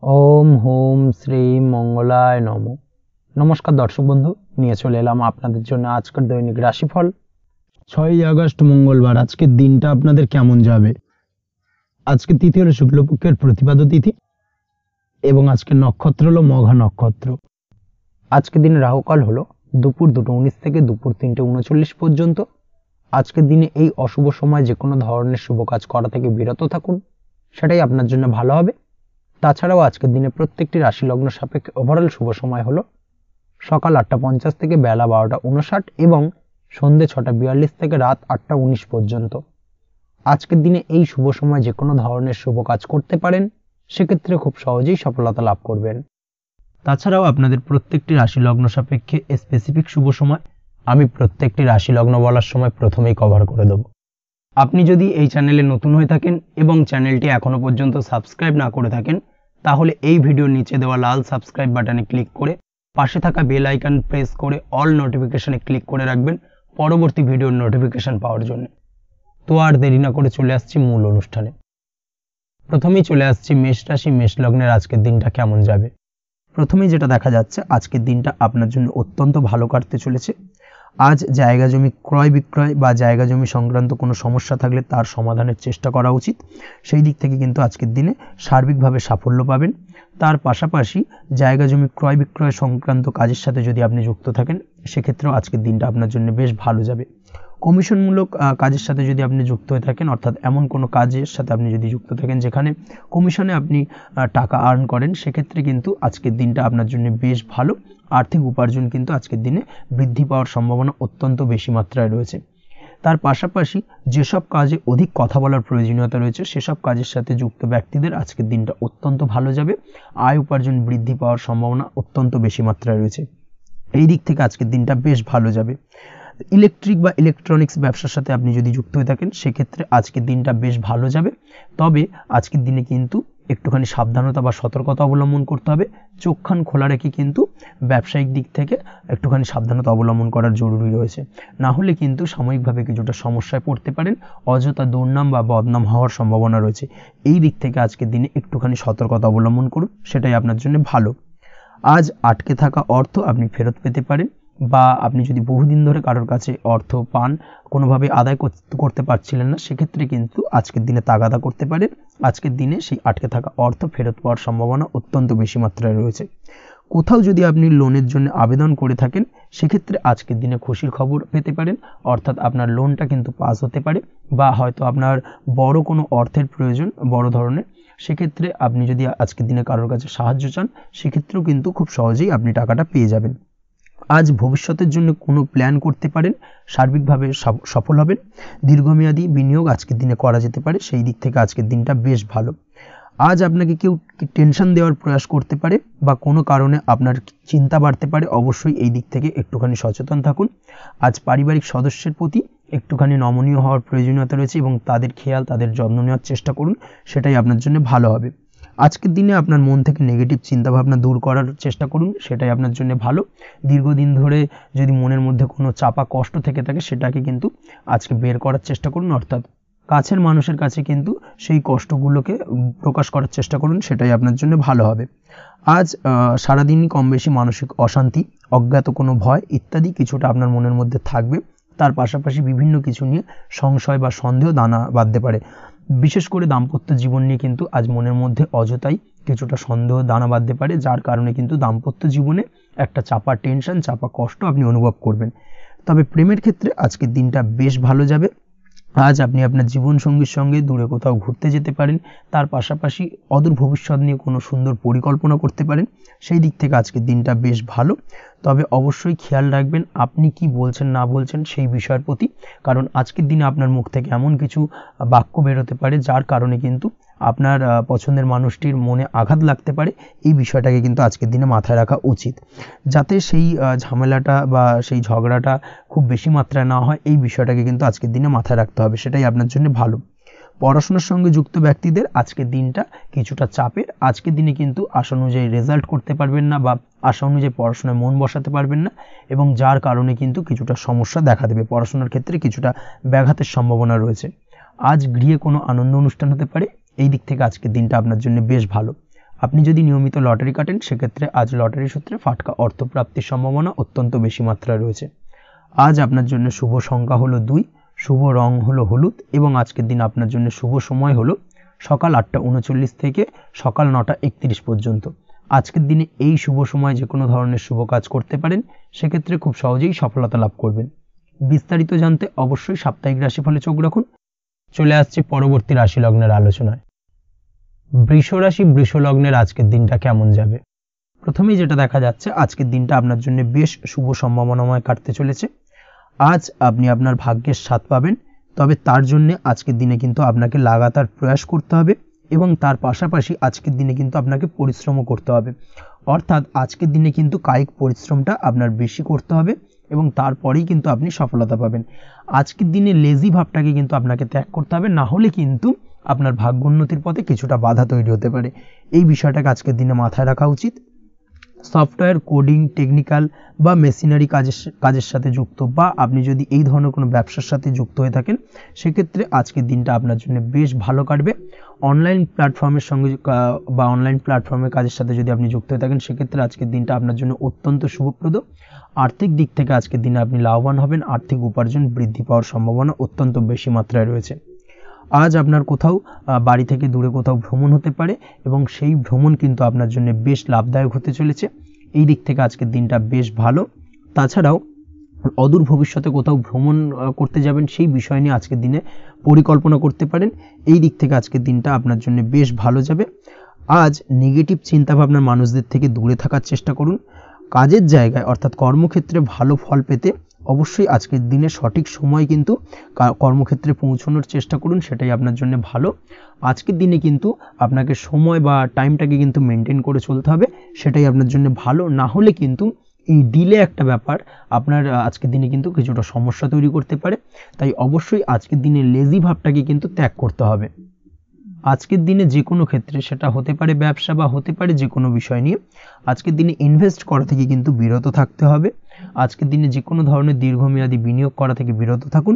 ওম home Shri মঙ্গলায় নম। নমস্কার দর্শক বন্ধু, নিয়ে চলে এলাম আপনাদের জন্য আজকের দৈনিক রাশিফল। 6ই আগস্ট মঙ্গলবার। আজকের দিনটা আপনাদের কেমন যাবে? আজকে তিথি হলো শুক্লপক্ষের প্রতিপাদ্য তিথি এবং আজকের নক্ষত্র হলো মঘা নক্ষত্র। আজকের দিনে রাহুকাল হলো দুপুর 2:19 থেকে দুপুর 3:39 পর্যন্ত। আজকের দিনে এই অশুভ সময় যে কোনো ধরনের শুভ কাজ করা থেকে বিরত থাকুন, সেটাই আপনার জন্য ভালো হবে। তাছাড়াও আজকের দিনে প্রত্যেকটি রাশি লগ্ন সাপেক্ষে ওভারঅল শুভ সময় হলো সকাল 8:50 থেকে বেলা 12:59 এবং সন্ধে 6:42 থেকে রাত 8:19 পর্যন্ত। আজকের দিনে এই শুভ সময় যে কোনো ধরনের শুভ কাজ করতে পারেন, সেক্ষেত্রে খুব সহজেই সফলতা লাভ করবেন। তাছাড়াও আপনাদের প্রত্যেকটি রাশি লগ্ন সাপেক্ষে স্পেসিফিক শুভ সময় আমি প্রত্যেকটি রাশি লগ্ন বলার সময় প্রথমেই কভার করে দেব। আপনি যদি এই চ্যানেলে নতুন হয়ে থাকেন এবং চ্যানেলটি এখনো পর্যন্ত সাবস্ক্রাইব না করে থাকেন, তাহলে এই ভিডিওর নিচে দেওয়া লাল সাবস্ক্রাইব বাটনে ক্লিক করে পাশে থাকা বেল আইকন প্রেস করে অল নোটিফিকেশনে ক্লিক করে রাখবেন পরবর্তী ভিডিওর নোটিফিকেশন পাওয়ার জন্য। তো আর দেরি না করে চলে আসছি মূল অনুষ্ঠানে। প্রথমেই চলে আসছি মেষ রাশি, মেষ লগ্নের আজকের দিনটা কেমন যাবে। প্রথমেই যেটা দেখা যাচ্ছে, আজকের দিনটা আপনার জন্য অত্যন্ত ভালো কাটতে চলেছে। আজ জায়গা জমি ক্রয় বিক্রয় বা জায়গা জমি সংক্রান্ত কোনো সমস্যা থাকলে তার সমাধানের চেষ্টা করা উচিত। সেই দিক থেকে কিন্তু আজকের দিনে সার্বিকভাবে সাফল্য পাবেন। তার পাশাপাশি জায়গা জমি ক্রয় বিক্রয় সংক্রান্ত কাজের সাথে যদি আপনি যুক্ত থাকেন, সেক্ষেত্রেও আজকের দিনটা আপনার জন্য বেশ ভালো যাবে। কমিশনমূলক কাজের সাথে যদি আপনি যুক্ত হয়ে থাকেন, অর্থাৎ এমন কোনো কাজের সাথে আপনি যদি যুক্ত থাকেন যেখানে কমিশনে আপনি টাকা আর্ন করেন, সেক্ষেত্রে কিন্তু আজকের দিনটা আপনার জন্য বেশ ভালো। আর্থিক উপার্জন কিন্তু আজকের দিনে বৃদ্ধি পাওয়ার সম্ভাবনা অত্যন্ত বেশি মাত্রায় রয়েছে। তার পাশাপাশি যেসব কাজে অধিক কথা বলার প্রয়োজনীয়তা রয়েছে, সেসব কাজের সাথে যুক্ত ব্যক্তিদের আজকের দিনটা অত্যন্ত ভালো যাবে। আয় উপার্জন বৃদ্ধি পাওয়ার সম্ভাবনা অত্যন্ত বেশি মাত্রায় রয়েছে। এই দিক থেকে আজকের দিনটা বেশ ভালো যাবে। ইলেকট্রিক বা ইলেকট্রনিক্স ব্যবসার সাথে আপনি যদি যুক্ত হয়ে থাকেন, সেক্ষেত্রে আজকের দিনটা বেশ ভালো যাবে। তবে আজকের দিনে কিন্তু একটুখানি সাবধানতা বা সতর্কতা অবলম্বন করতে হবে। চোখ কান খোলা রেখে কিন্তু ব্যবসায়িক দিক থেকে একটুখানি সাবধানতা অবলম্বন করার জরুরি রয়েছে। না হলে কিন্তু সাময়িকভাবে কিছুটা সমস্যায় পড়তে পারেন, অযথা দুর্নাম বা বদনাম হওয়ার সম্ভাবনা রয়েছে। এই দিক থেকে আজকের দিনে একটুখানি সতর্কতা অবলম্বন করুন, সেটাই আপনার জন্য ভালো। আজ আটকে থাকা অর্থ আপনি ফেরত পেতে পারেন, বা আপনি যদি বহুদিন ধরে কারোর কাছে অর্থ পান, কোনোভাবে আদায় করতে পারছিলেন না, সেক্ষেত্রে কিন্তু আজকের দিনে তাগাদা করতে পারেন। আজকের দিনে সেই আটকে থাকা অর্থ ফেরত পাওয়ার সম্ভাবনা অত্যন্ত বেশি মাত্রায় রয়েছে। কোথাও যদি আপনি লোনের জন্য আবেদন করে থাকেন, সেক্ষেত্রে আজকের দিনে খুশির খবর পেতে পারেন, অর্থাৎ আপনার লোনটা কিন্তু পাস হতে পারে, বা হয়তো আপনার বড় কোনো অর্থের প্রয়োজন বড় ধরনের, সেক্ষেত্রে আপনি যদি আজকের দিনে কারোর কাছে সাহায্য চান, সেক্ষেত্রেও কিন্তু খুব সহজেই আপনি টাকাটা পেয়ে যাবেন। আজ ভবিষ্যতের জন্য কোনো প্ল্যান করতে পারেন, সার্বিকভাবে সফল হবেন। দীর্ঘমেয়াদী বিনিয়োগ আজকের দিনে করা যেতে পারে, সেই দিক থেকে আজকের দিনটা বেশ ভালো। আজ আপনাকে কেউ টেনশন দেওয়ার প্রয়াস করতে পারে বা কোনো কারণে আপনার চিন্তা বাড়তে পারে, অবশ্যই এই দিক থেকে একটুখানি সচেতন থাকুন। আজ পারিবারিক সদস্যের প্রতি একটুখানি নমনীয় হওয়ার প্রয়োজনীয়তা রয়েছে এবং তাদের খেয়াল, তাদের যত্ন নেওয়ার চেষ্টা করুন, সেটাই আপনার জন্য ভালো হবে। আজকের দিনে আপনার মন থেকে নেগেটিভ চিন্তাভাবনা দূর করার চেষ্টা করুন, সেটাই আপনার জন্য ভালো। দীর্ঘদিন ধরে যদি মনের মধ্যে কোনো চাপা কষ্ট থেকে থাকে, সেটাকে কিন্তু আজকে বের করার চেষ্টা করুন, অর্থাৎ কাছের মানুষের কাছে কিন্তু সেই কষ্টগুলোকে প্রকাশ করার চেষ্টা করুন, সেটাই আপনার জন্য ভালো হবে। আজ সারাদিনই কম বেশি মানসিক অশান্তি, অজ্ঞাত কোনো ভয় ইত্যাদি কিছুটা আপনার মনের মধ্যে থাকবে। তার পাশাপাশি বিভিন্ন কিছু নিয়ে সংশয় বা সন্দেহ দানা বাঁধতে পারে। বিশেষ করে দাম্পত্য জীবন নিয়ে কিন্তু আজ মনের মধ্যে অযথাই কিছুটা সন্দেহ দানা বাঁধতে পারে, যার কারণে কিন্তু দাম্পত্য জীবনে একটা চাপা টেনশন, চাপা কষ্ট আপনি অনুভব করবেন। তবে প্রেমের ক্ষেত্রে আজকের দিনটা বেশ ভালো যাবে। আজ আপনি আপনার জীবনসঙ্গীর সঙ্গে দূরে কোথাও ঘুরতে যেতে পারেন, তার পাশাপাশি অদূর ভবিষ্যৎ নিয়ে কোনো সুন্দর পরিকল্পনা করতে পারেন, সেই দিক থেকে আজকের দিনটা বেশ ভালো। তবে অবশ্যই খেয়াল রাখবেন আপনি কি বলছেন না বলছেন সেই বিষয়ের প্রতি, কারণ আজকের দিনে আপনার মুখ থেকে এমন কিছু বাক্য বেরোতে পারে যার কারণে কিন্তু আপনার পছন্দের মানুষটির মনে আঘাত লাগতে পারে। এই বিষয়টাকে কিন্তু আজকের দিনে মাথায় রাখা উচিত, যাতে সেই ঝামেলাটা বা সেই ঝগড়াটা খুব বেশি মাত্রায় না হয়। এই বিষয়টাকে কিন্তু আজকের দিনে মাথায় রাখতে হবে, সেটাই আপনার জন্য ভালো। পড়াশোনার সঙ্গে যুক্ত ব্যক্তিদের আজকের দিনটা কিছুটা চাপের। আজকের দিনে কিন্তু আশা অনুযায়ী রেজাল্ট করতে পারবেন না বা আশা অনুযায়ী পড়াশোনায় মন বসাতে পারবেন না, এবং যার কারণে কিন্তু কিছুটা সমস্যা দেখা দেবে। পড়াশোনার ক্ষেত্রে কিছুটা ব্যাঘাতের সম্ভাবনা রয়েছে। আজ গৃহে কোনো আনন্দ অনুষ্ঠান হতে পারে, এই দিক থেকে আজকের দিনটা আপনার জন্য বেশ ভালো। আপনি যদি নিয়মিত লটারি কাটেন সেক্ষেত্রে আজ লটারি সূত্রে ফাটকা অর্থপ্রাপ্তির সম্ভাবনা অত্যন্ত বেশি মাত্রায় রয়েছে। আজ আপনার জন্য শুভ সংখ্যা হলো 2, শুভ রং হলো হলুদ এবং আজকের দিন আপনার জন্য শুভ সময় হলো সকাল 8:39 থেকে সকাল 9:31 পর্যন্ত। আজকের দিনে এই শুভ সময় যে কোনো ধরনের শুভ কাজ করতে পারেন, সেক্ষেত্রে খুব সহজেই সফলতা লাভ করবেন। বিস্তারিত জানতে অবশ্যই সাপ্তাহিক রাশিফলে চোখ রাখুন। চলে আসছে পরবর্তী রাশি লগ্নের আলোচনায়। বৃষ রাশি বৃষ লগ্নের আজকের দিনটা কেমন যাবে? প্রথমেই যেটা দেখা যাচ্ছে, আজকের দিনটা আপনার জন্য বেশ শুভ সম্ভাবনাময় কাটতে চলেছে। আজ আপনি আপনার ভাগ্যের স্বাদ পাবেন, তবে তার জন্য আজকের দিনে কিন্তু আপনাকে লাগাতার প্রয়াস করতে হবে এবং তার পাশাপাশি আজকের দিনে কিন্তু আপনাকে পরিশ্রমও করতে হবে। অর্থাৎ আজকের দিনে কিন্তু কায়িক পরিশ্রমটা আপনার বেশি করতে হবে এবং তারপরেই কিন্তু আপনি সফলতা পাবেন। আজকের দিনে লেজি ভাবটাকে কিন্তু আপনাকে ত্যাগ করতে হবে, না হলে কিন্তু আপনার ভাগ্যোন্নতির পথে কিছুটা বাধা তৈরি হতে পারে। এই বিষয়টাকে আজকের দিনে মাথায় রাখা উচিত। সফটওয়্যার, কোডিং, টেকনিক্যাল বা মেশিনারি কাজের সাথে যুক্ত বা আপনি যদি এই ধরনের কোনো ব্যবসার সাথে যুক্ত হয়ে থাকেন, সেক্ষেত্রে আজকের দিনটা আপনার জন্য বেশ ভালো কাটবে। অনলাইন প্ল্যাটফর্মের সঙ্গে বা অনলাইন প্ল্যাটফর্মের কাজের সাথে যদি আপনি যুক্ত হয়ে থাকেন, সেক্ষেত্রে আজকের দিনটা আপনার জন্য অত্যন্ত শুভপ্রদ। আর্থিক দিক থেকে আজকের দিনে আপনি লাভবান হবেন, আর্থিক উপার্জন বৃদ্ধি পাওয়ার সম্ভাবনা অত্যন্ত বেশি মাত্রায় রয়েছে। আজ আপনার কোথাও বাড়ি থেকে দূরে কোথাও ভ্রমণ হতে পারে এবং সেই ভ্রমণ কিন্তু আপনার জন্য বেশ লাভদায়ক হতে চলেছে। এই দিক থেকে আজকের দিনটা বেশ ভালো। তাছাড়াও অদূর ভবিষ্যতে কোথাও ভ্রমণ করতে যাবেন, সেই বিষয় নিয়ে আজকের দিনে পরিকল্পনা করতে পারেন। এই দিক থেকে আজকের দিনটা আপনার জন্য বেশ ভালো যাবে। আজ নেগেটিভ চিন্তাভাবনার মানুষদের থেকে দূরে থাকার চেষ্টা করুন। কাজের জায়গায় অর্থাৎ কর্মক্ষেত্রে ভালো ফল পেতে অবশ্যই আজকের দিনে সঠিক সময় কিন্তু কর্মক্ষেত্রে পৌঁছানোর চেষ্টা করুন, সেটাই আপনার জন্য ভালো। আজকের দিনে কিন্তু আপনাকে সময় বা টাইমটাকে কিন্তু মেনটেন করে চলতে হবে, সেটাই আপনার জন্য ভালো। না হলে কিন্তু এই ডিলে একটা ব্যাপার আপনার আজকের দিনে কিন্তু কিছুটা সমস্যা তৈরি করতে পারে। তাই অবশ্যই আজকের দিনে লেজি ভাবটাকে কিন্তু ত্যাগ করতে হবে। আজকের দিনে যে কোনো ক্ষেত্রে, সেটা হতে পারে ব্যবসা বা হতে পারে যে কোনো বিষয় নিয়ে, আজকের দিনে ইনভেস্ট করা থেকে কিন্তু বিরত থাকতে হবে। আজকের দিনে যে কোনো ধরনের দীর্ঘমেয়াদী বিনিয়োগ করা থেকে বিরত থাকুন,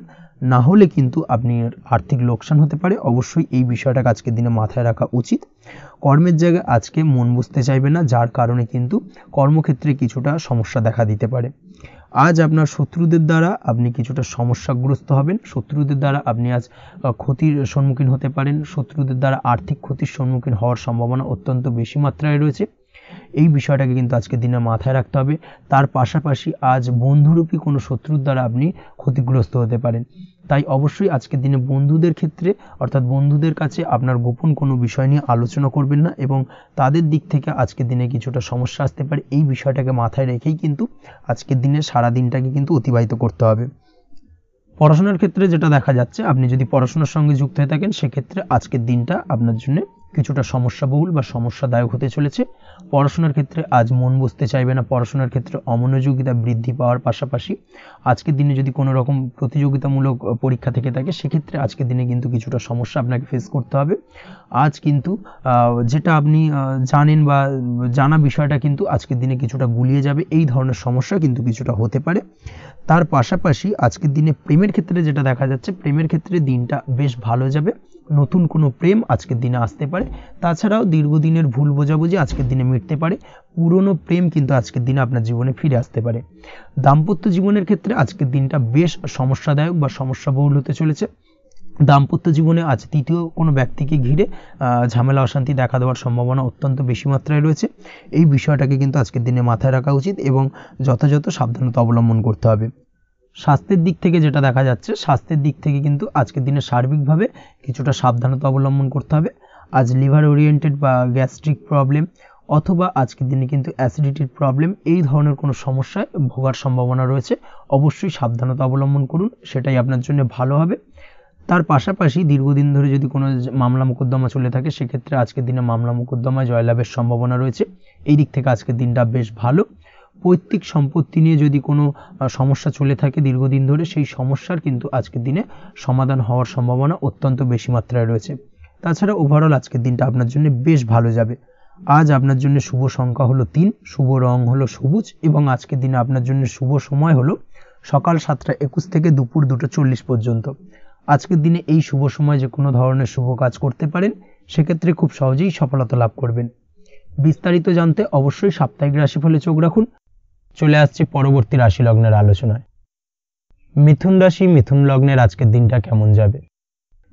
না হলে কিন্তু আপনি আর্থিক লোকসান হতে পারে। অবশ্যই এই বিষয়টাকে আজকের দিনে মাথায় রাখা উচিত। কর্মের জায়গায় আজকে মন বসতে চাইবে না, যার কারণে কিন্তু কর্মক্ষেত্রে কিছুটা সমস্যা দেখা দিতে পারে। আজ আপনার শত্রুদের দ্বারা আপনি কিছুটা সমস্যাগ্রস্ত হবেন। শত্রুদের দ্বারা আপনি আজ ক্ষতির সম্মুখীন হতে পারেন। শত্রুদের দ্বারা আর্থিক ক্ষতির সম্মুখীন হওয়ার সম্ভাবনা অত্যন্ত বেশি মাত্রায় রয়েছে। এই বিষয়টাকে কিন্তু আজকের দিনে মাথায় রাখতে হবে। তার পাশাপাশি আজ বন্ধুরূপী কোনো শত্রুর দ্বারা আপনি ক্ষতিগ্রস্ত হতে পারেন। তাই অবশ্যই আজকের দিনে বন্ধুদের ক্ষেত্রে অর্থাৎ বন্ধুদের কাছে আপনার গোপন কোনো বিষয় নিয়ে আলোচনা করবেন না এবং তাদের দিক থেকে আজকের দিনে কিছুটা সমস্যা আসতে পারে। এই বিষয়টাকে মাথায় রেখেই কিন্তু আজকের দিনে সারা দিনটাকে কিন্তু অতিবাহিত করতে হবে। পড়াশোনার ক্ষেত্রে যেটা দেখা যাচ্ছে, আপনি যদি পড়াশোনার সঙ্গে যুক্ত হয়ে থাকেন, সেক্ষেত্রে আজকের দিনটা আপনার জন্য কিছুটা সমস্যাবহুল বা সমস্যাদায়ক হতে চলেছে। পড়াশোনার ক্ষেত্রে আজ মন বসতে চাইবে না। পড়াশোনার ক্ষেত্রে অমনোযোগিতা বৃদ্ধি পাওয়ার পাশাপাশি আজকের দিনে যদি কোনো রকম প্রতিযোগিতামূলক পরীক্ষা থেকে থাকে, সেক্ষেত্রে আজকের দিনে কিন্তু কিছুটা সমস্যা আপনাকে ফেস করতে হবে। আজ কিন্তু যেটা আপনি জানেন বা জানা বিষয়টা কিন্তু আজকের দিনে কিছুটা গুলিয়ে যাবে। এই ধরনের সমস্যা কিন্তু কিছুটা হতে পারে। তার পাশাপাশি আজকের দিনে প্রেমের ক্ষেত্রে যেটা দেখা যাচ্ছে, প্রেমের ক্ষেত্রে দিনটা বেশ ভালো যাবে। নতুন কোনো প্রেম আজকের দিনে আসতে পারে। তাছাড়াও দীর্ঘদিনের ভুল বোঝাবুঝি আজকের দিনে মিটতে পারে। পুরনো প্রেম কিন্তু আজকের দিনে আপনার জীবনে ফিরে আসতে পারে। দাম্পত্য জীবনের ক্ষেত্রে আজকের দিনটা বেশ সমস্যাদায়ক বা সমস্যাবহুল হতে চলেছে। দাম্পত্য জীবনে আজ তৃতীয় কোনো ব্যক্তিকে ঘিরে ঝামেলা অশান্তি দেখা দেওয়ার সম্ভাবনা অত্যন্ত বেশি মাত্রায় রয়েছে। এই বিষয়টাকে কিন্তু আজকের দিনে মাথায় রাখা উচিত এবং যথাযথ সাবধানতা অবলম্বন করতে হবে। স্বাস্থ্যের দিক থেকে যেটা দেখা যাচ্ছে, স্বাস্থ্যের দিক থেকে কিন্তু আজকের দিনে সার্বিকভাবে কিছুটা সাবধানতা অবলম্বন করতে হবে। আজ লিভার ওরিয়েন্টেড বা গ্যাস্ট্রিক প্রবলেম অথবা আজকের দিনে কিন্তু অ্যাসিডিটির প্রবলেম, এই ধরনের কোনো সমস্যায় ভোগার সম্ভাবনা রয়েছে। অবশ্যই সাবধানতা অবলম্বন করুন, সেটাই আপনার জন্য ভালো হবে। তার পাশাপাশি দীর্ঘদিন ধরে যদি কোনো মামলা মোকদ্দমা চলে থাকে, সেক্ষেত্রে আজকের দিনে মামলা মোকদ্দমায় জয়লাভের সম্ভাবনা রয়েছে। এই দিক থেকে আজকের দিনটা বেশ ভালো। পৈতৃক সম্পত্তি নিয়ে যদি কোনো সমস্যা চলে থাকে দীর্ঘদিন ধরে, সেই সমস্যার কিন্তু আজকের দিনে সমাধান হওয়ার সম্ভাবনা অত্যন্ত বেশি মাত্রায় রয়েছে। তাছাড়া ওভারঅল আজকের দিনটা আপনার জন্য বেশ ভালো যাবে। আজ আপনার জন্য শুভ সংখ্যা হলো 3, শুভ রং হলো সবুজ এবং আজকের দিনে আপনার জন্য শুভ সময় হলো সকাল 7:21 থেকে দুপুর 2:40 পর্যন্ত। আজকের দিনে এই শুভ সময় যে কোনো ধরনের শুভ কাজ করতে পারেন, সেক্ষেত্রে খুব সহজেই সফলতা লাভ করবেন। বিস্তারিত জানতে অবশ্যই সাপ্তাহিক রাশিফলে চোখ রাখুন। চলে আসছি পরবর্তী রাশি লগ্নের আলোচনায়। মিথুন রাশি, মিথুন লগ্নের আজকের দিনটা কেমন যাবে?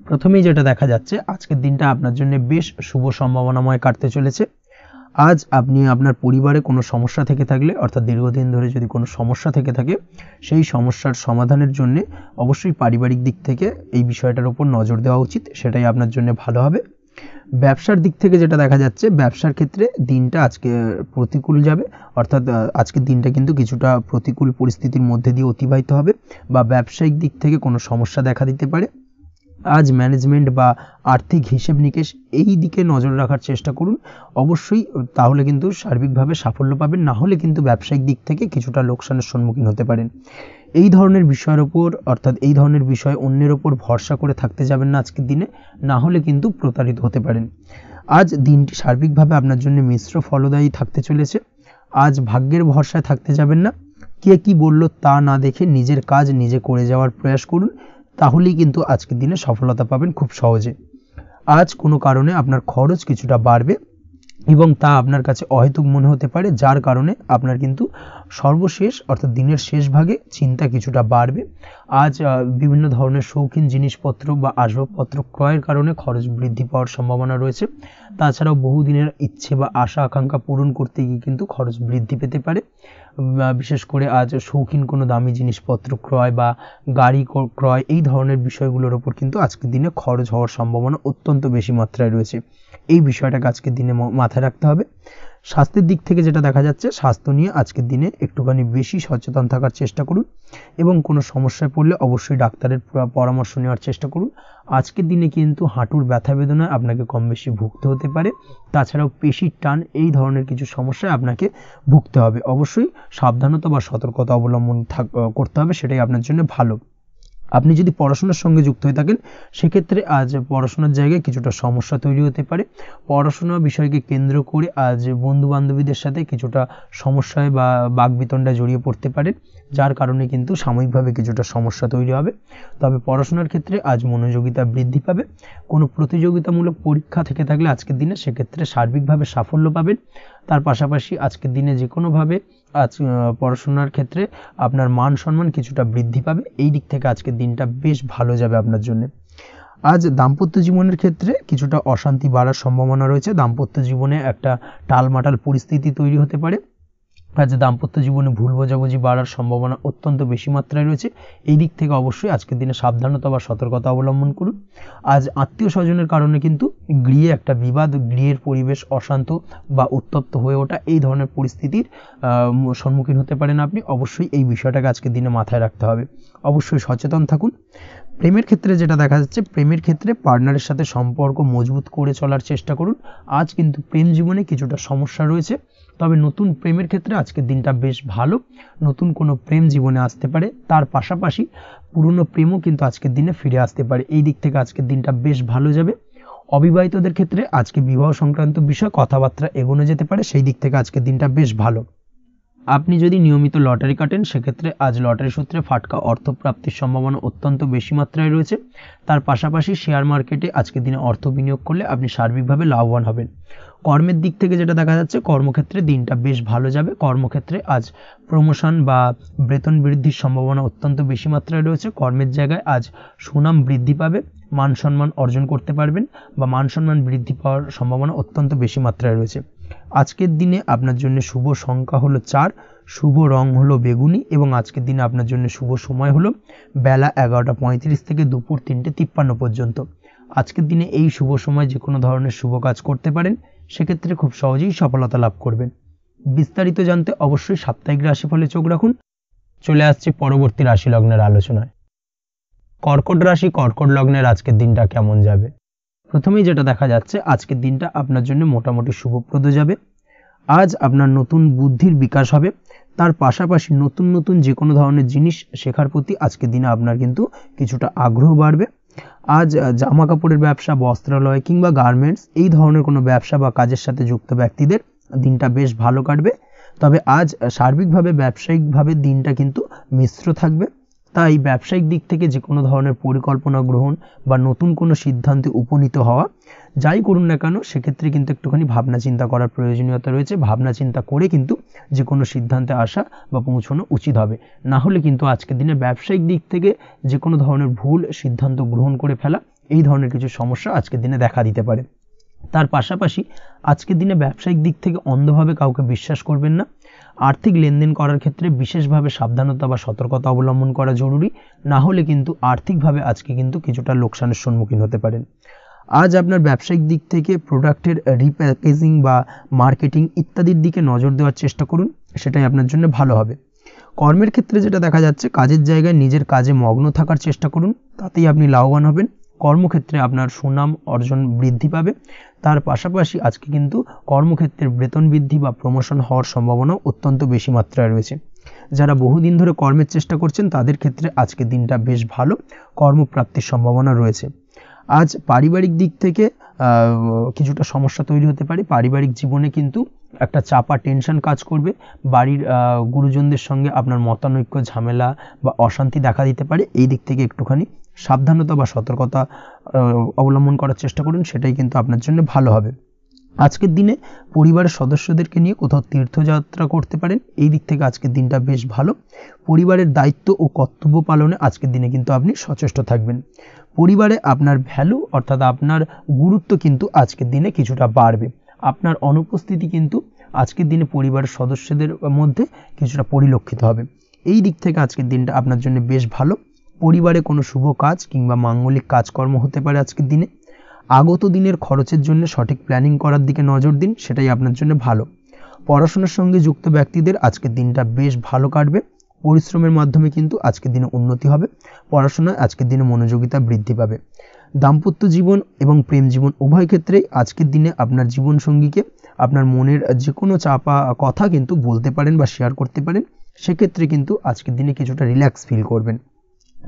প্রথমেই যেটা দেখা যাচ্ছে, আজকের দিনটা আপনার জন্য বেশ শুভ সম্ভাবনাময় কাটতে চলেছে। আজ আপনি আপনার পরিবারে কোনো সমস্যা থেকে থাকলে, অর্থাৎ দীর্ঘদিন ধরে যদি কোনো সমস্যা থেকে থাকে, সেই সমস্যার সমাধানের জন্য অবশ্যই পারিবারিক দিক থেকে এই বিষয়টার উপর নজর দেওয়া উচিত, সেটাই আপনার জন্য ভালো হবে। ব্যবসার দিক থেকে যেটা দেখা যাচ্ছে, ব্যবসার ক্ষেত্রে দিনটা আজকে প্রতিকূল যাবে, অর্থাৎ আজকের দিনটা কিন্তু কিছুটা প্রতিকূল পরিস্থিতির মধ্যে দিয়ে অতিবাহিত হবে, বা ব্যবসায়িক দিক থেকে কোনো সমস্যা দেখা দিতে পারে। আজ ম্যানেজমেন্ট বা আর্থিক হিসেব নিকেশ এই দিকে নজর রাখার চেষ্টা করুন অবশ্যই, তাহলে কিন্তু সার্বিকভাবে সাফল্য পাবেন। না হলে কিন্তু ব্যবসায়িক দিক থেকে কিছুটা লোকসানের সম্মুখীন হতে পারেন। এই ধরনের বিষয়ের ওপর, অর্থাৎ এই ধরনের বিষয় অন্যের ওপর ভরসা করে থাকতে যাবেন না আজকের দিনে, না হলে কিন্তু প্রতারিত হতে পারেন। আজ দিনটি সার্বিকভাবে আপনার জন্য মিশ্র ফলদায়ী থাকতে চলেছে। আজ ভাগ্যের ভরসায় থাকতে যাবেন না। কে কি বলল তা না দেখে নিজের কাজ নিজে করে যাওয়ার প্রয়াস করুন, তাহলেই কিন্তু আজকের দিনে সফলতা পাবেন খুব সহজে। আজ কোনো কারণে আপনার খরচ কিছুটা বাড়বে এবং তা আপনার কাছে অহেতুক মনে হতে পারে, যার কারণে আপনার কিন্তু সর্বশেষ, অর্থাৎ দিনের শেষ ভাগে চিন্তা কিছুটা বাড়বে। আজ বিভিন্ন ধরনের শৌখিন জিনিসপত্র বা আসবাবপত্র ক্রয়ের কারণে খরচ বৃদ্ধি পাওয়ার সম্ভাবনা রয়েছে। তাছাড়াও বহুদিনের ইচ্ছে বা আশা আকাঙ্ক্ষা পূরণ করতে গিয়ে কিন্তু খরচ বৃদ্ধি পেতে পারে। বিশেষ করে আজ শৌখিন কোনো দামি জিনিসপত্র ক্রয় বা গাড়ি ক্রয়, এই ধরনের বিষয়গুলোর ওপর কিন্তু আজকের দিনে খরচ হওয়ার সম্ভাবনা অত্যন্ত বেশি মাত্রায় রয়েছে। এই বিষয়টাকে আজকের দিনে মাথায় রাখতে হবে। স্বাস্থ্যের দিক থেকে যেটা দেখা যাচ্ছে, স্বাস্থ্য নিয়ে আজকের দিনে একটুখানি বেশি সচেতন থাকার চেষ্টা করুন এবং কোনো সমস্যায় পড়লে অবশ্যই ডাক্তারের পরামর্শ নেওয়ার চেষ্টা করুন। আজকের দিনে কিন্তু হাঁটুর ব্যথা বেদনায় আপনাকে কম বেশি ভুগতে হতে পারে। তাছাড়াও পেশির টান, এই ধরনের কিছু সমস্যায় আপনাকে ভুগতে হবে। অবশ্যই সাবধানতা বা সতর্কতা অবলম্বন করতে হবে, সেটাই আপনার জন্য ভালো। আপনি যদি পড়াশোনার সঙ্গে যুক্ত হয়ে থাকেন, সেক্ষেত্রে আজ পড়াশোনার জায়গায় কিছুটা সমস্যা তৈরি হতে পারে। পড়াশোনা বিষয়কে কেন্দ্র করে আজ বন্ধু বান্ধবীদের সাথে কিছুটা সমস্যায় বা বাকবিতণ্ডায় জড়িয়ে পড়তে পারেন, যার কারণে কিন্তু সাময়িকভাবে কিছুটা সমস্যা তৈরি হবে। তবে পড়াশোনার ক্ষেত্রে আজ মনোযোগিতা বৃদ্ধি পাবে। কোনো প্রতিযোগিতামূলক পরীক্ষা থেকে থাকলে আজকের দিনে সেক্ষেত্রে সার্বিকভাবে সাফল্য পাবেন। তার পাশাপাশি আজকের দিনে যে কোনোভাবে আজ পড়াশোনার ক্ষেত্রে আপনার মান সম্মান কিছুটা বৃদ্ধি পাবে। এই দিক থেকে আজকের দিনটা বেশ ভালো যাবে আপনার জন্য। আজ দাম্পত্য জীবনের ক্ষেত্রে কিছুটা অশান্তি বাড়ার সম্ভাবনা রয়েছে। দাম্পত্য জীবনে একটা টালমাটাল পরিস্থিতি তৈরি হতে পারে। আজ দাম্পত্য জীবনে ভুল বোঝাবুঝি বাড়ার সম্ভাবনা অত্যন্ত বেশি মাত্রায় রয়েছে। এই দিক থেকে অবশ্যই আজকের দিনে সাবধানতা বা সতর্কতা অবলম্বন করুন। আজ আত্মীয় স্বজনের কারণে কিন্তু গৃহে একটা বিবাদ, গৃহের পরিবেশ অশান্ত বা উত্তপ্ত হয়ে ওঠা, এই ধরনের পরিস্থিতির সম্মুখীন হতে পারেন আপনি। অবশ্যই এই বিষয়টাকে আজকের দিনে মাথায় রাখতে হবে। অবশ্যই সচেতন থাকুন। প্রেমের ক্ষেত্রে যেটা দেখা যাচ্ছে, প্রেমের ক্ষেত্রে পার্টনারের সাথে সম্পর্ক মজবুত করে চলার চেষ্টা করুন। আজ কিন্তু প্রেম জীবনে কিছুটা সমস্যা রয়েছে, তবে নতুন প্রেমের ক্ষেত্রে আজকের দিনটা বেশ ভালো। নতুন কোনো প্রেম জীবনে আসতে পারে, তার পাশাপাশি পুরনো প্রেমও কিন্তু আজকের দিনে ফিরে আসতে পারে। এই দিক থেকে আজকের দিনটা বেশ ভালো যাবে। অবিবাহিতদের ক্ষেত্রে আজকে বিবাহ সংক্রান্ত বিষয় কথাবার্তা এগোনো যেতে পারে, সেই দিক থেকে আজকের দিনটা বেশ ভালো। আপনি যদি নিয়মিত লটারি কাটেন, সেক্ষেত্রে আজ লটারি সূত্রে ফাটকা অর্থপ্রাপ্তির সম্ভাবনা অত্যন্ত বেশি মাত্রায় রয়েছে। তার পাশাপাশি শেয়ার মার্কেটে আজকের দিনে অর্থ বিনিয়োগ করলে আপনি সার্বিকভাবে লাভবান হবেন। কর্মের দিক থেকে যেটা দেখা যাচ্ছে, কর্মক্ষেত্রে দিনটা বেশ ভালো যাবে। কর্মক্ষেত্রে আজ প্রমোশন বা বেতন বৃদ্ধির সম্ভাবনা অত্যন্ত বেশি মাত্রায় রয়েছে। কর্মের জায়গায় আজ সুনাম বৃদ্ধি পাবে, মান সম্মান অর্জন করতে পারবেন বা মান সম্মান বৃদ্ধি পাওয়ার সম্ভাবনা অত্যন্ত বেশি মাত্রায় রয়েছে। আজকের দিনে আপনার জন্য শুভ সংখ্যা হলো 4, শুভ রং হলো বেগুনি এবং আজকের দিনে আপনার জন্য শুভ সময় হলো বেলা 11:35 থেকে দুপুর 3:53 পর্যন্ত। আজকের দিনে এই শুভ সময় যে কোনো ধরনের শুভ কাজ করতে পারেন, সেক্ষেত্রে খুব সহজেই সফলতা লাভ করবেন। বিস্তারিত জানতে অবশ্যই সাপ্তাহিক রাশিফলে চোখ রাখুন। চলে আসছি পরবর্তী রাশি লগ্নের আলোচনায়। কর্কট রাশি, কর্কট লগ্নের আজকের দিনটা কেমন যাবে? প্রথমেই যেটা দেখা যাচ্ছে, আজকের দিনটা আপনার জন্য মোটামুটি শুভপ্রদ যাবে। আজ আপনার নতুন বুদ্ধির বিকাশ হবে। তার পাশাপাশি নতুন নতুন যে কোনো ধরনের জিনিস শেখার প্রতি আজকের দিনে আপনার কিন্তু কিছুটা আগ্রহ বাড়বে। আজ জামা কাপড়ের ব্যবসা, বস্ত্রালয় কিংবা গার্মেন্টস, এই ধরনের কোনো ব্যবসা বা কাজের সাথে যুক্ত ব্যক্তিদের দিনটা বেশ ভালো কাটবে। তবে আজ সার্বিকভাবে ব্যবসায়িকভাবে দিনটা কিন্তু মিশ্র থাকবে। তাই ব্যবসায়িক দিক থেকে যে কোনো ধরনের পরিকল্পনা গ্রহণ বা নতুন কোনো সিদ্ধান্তে উপনীত হওয়া যাই করুন না কেন সেক্ষেত্রে কিন্তু একটুখানি ভাবনা চিন্তা করার প্রয়োজনীয়তা রয়েছে। ভাবনা চিন্তা করে কিন্তু যে কোনো সিদ্ধান্তে আসা বা পৌঁছানো উচিত হবে, না হলে কিন্তু আজকের দিনে ব্যবসায়িক দিক থেকে যে কোনো ধরনের ভুল সিদ্ধান্ত গ্রহণ করে ফেলা, এই ধরনের কিছু সমস্যা আজকের দিনে দেখা দিতে পারে। তার পাশাপাশি আজকের দিনে ব্যবসায়িক দিক থেকে অন্ধভাবে কাউকে বিশ্বাস করবেন না। আর্থিক লেনদেন করার ক্ষেত্রে বিশেষভাবে সাবধানতা বা সতর্কতা অবলম্বন করা জরুরি, না হলে কিন্তু আর্থিকভাবে আজকে কিন্তু কিছুটা লোকসানের সম্মুখীন হতে পারেন। আজ আপনার ব্যবসায়িক দিক থেকে প্রোডাক্টের রিপ্যাকেজিং বা মার্কেটিং ইত্যাদির দিকে নজর দেওয়ার চেষ্টা করুন, সেটাই আপনার জন্য ভালো হবে। কর্মের ক্ষেত্রে যেটা দেখা যাচ্ছে, কাজের জায়গায় নিজের কাজে মগ্ন থাকার চেষ্টা করুন, তাতেই আপনি লাভবান হবেন। কর্মক্ষেত্রে আপনার সুনাম অর্জন বৃদ্ধি পাবে। তার পাশাপাশি আজকে কিন্তু কর্মক্ষেত্রের বেতন বৃদ্ধি বা প্রমোশন হওয়ার সম্ভাবনাও অত্যন্ত বেশি মাত্রায় রয়েছে। যারা বহুদিন ধরে কর্মের চেষ্টা করছেন তাদের ক্ষেত্রে আজকের দিনটা বেশ ভালো, কর্মপ্রাপ্তির সম্ভাবনা রয়েছে। আজ পারিবারিক দিক থেকে কিছুটা সমস্যা তৈরি হতে পারে। পারিবারিক জীবনে কিন্তু একটা চাপা টেনশন কাজ করবে। বাড়ির গুরুজনদের সঙ্গে আপনার মতানৈক্য, ঝামেলা বা অশান্তি দেখা দিতে পারে। এই দিক থেকে একটুখানি সাবধানতা বা সতর্কতা অবলম্বন করার চেষ্টা করুন, সেটাই কিন্তু আপনার জন্য ভালো হবে। আজকের দিনে পরিবারের সদস্যদেরকে নিয়ে কোথাও তীর্থযাত্রা করতে পারেন, এই দিক থেকে আজকের দিনটা বেশ ভালো। পরিবারের দায়িত্ব ও কর্তব্য পালনে আজকের দিনে কিন্তু আপনি সচেষ্ট থাকবেন। পরিবারে আপনার ভ্যালু অর্থাৎ আপনার গুরুত্ব কিন্তু আজকের দিনে কিছুটা বাড়বে। আপনার অনুপস্থিতি কিন্তু আজকের দিনে পরিবারের সদস্যদের মধ্যে কিছুটা পরিলক্ষিত হবে। এই দিক থেকে আজকের দিনটা আপনার জন্য বেশ ভালো। পরিবারে কোনো শুভ কাজ কিংবা মাঙ্গলিক কাজকর্ম হতে পারে আজকের দিনে। আগত দিনের খরচের জন্য সঠিক প্ল্যানিং করার দিকে নজর দিন, সেটাই আপনার জন্য ভালো। পড়াশোনার সঙ্গে যুক্ত ব্যক্তিদের আজকের দিনটা বেশ ভালো কাটবে। পরিশ্রমের মাধ্যমে কিন্তু আজকের দিনে উন্নতি হবে। পড়াশোনায় আজকের দিনে মনোযোগিতা বৃদ্ধি পাবে। দাম্পত্য জীবন এবং প্রেম জীবন উভয় ক্ষেত্রেই আজকের দিনে আপনার জীবনসঙ্গীকে আপনার মনের যে কোনো চাপা কথা কিন্তু বলতে পারেন বা শেয়ার করতে পারেন। সেক্ষেত্রে কিন্তু আজকের দিনে কিছুটা রিল্যাক্স ফিল করবেন।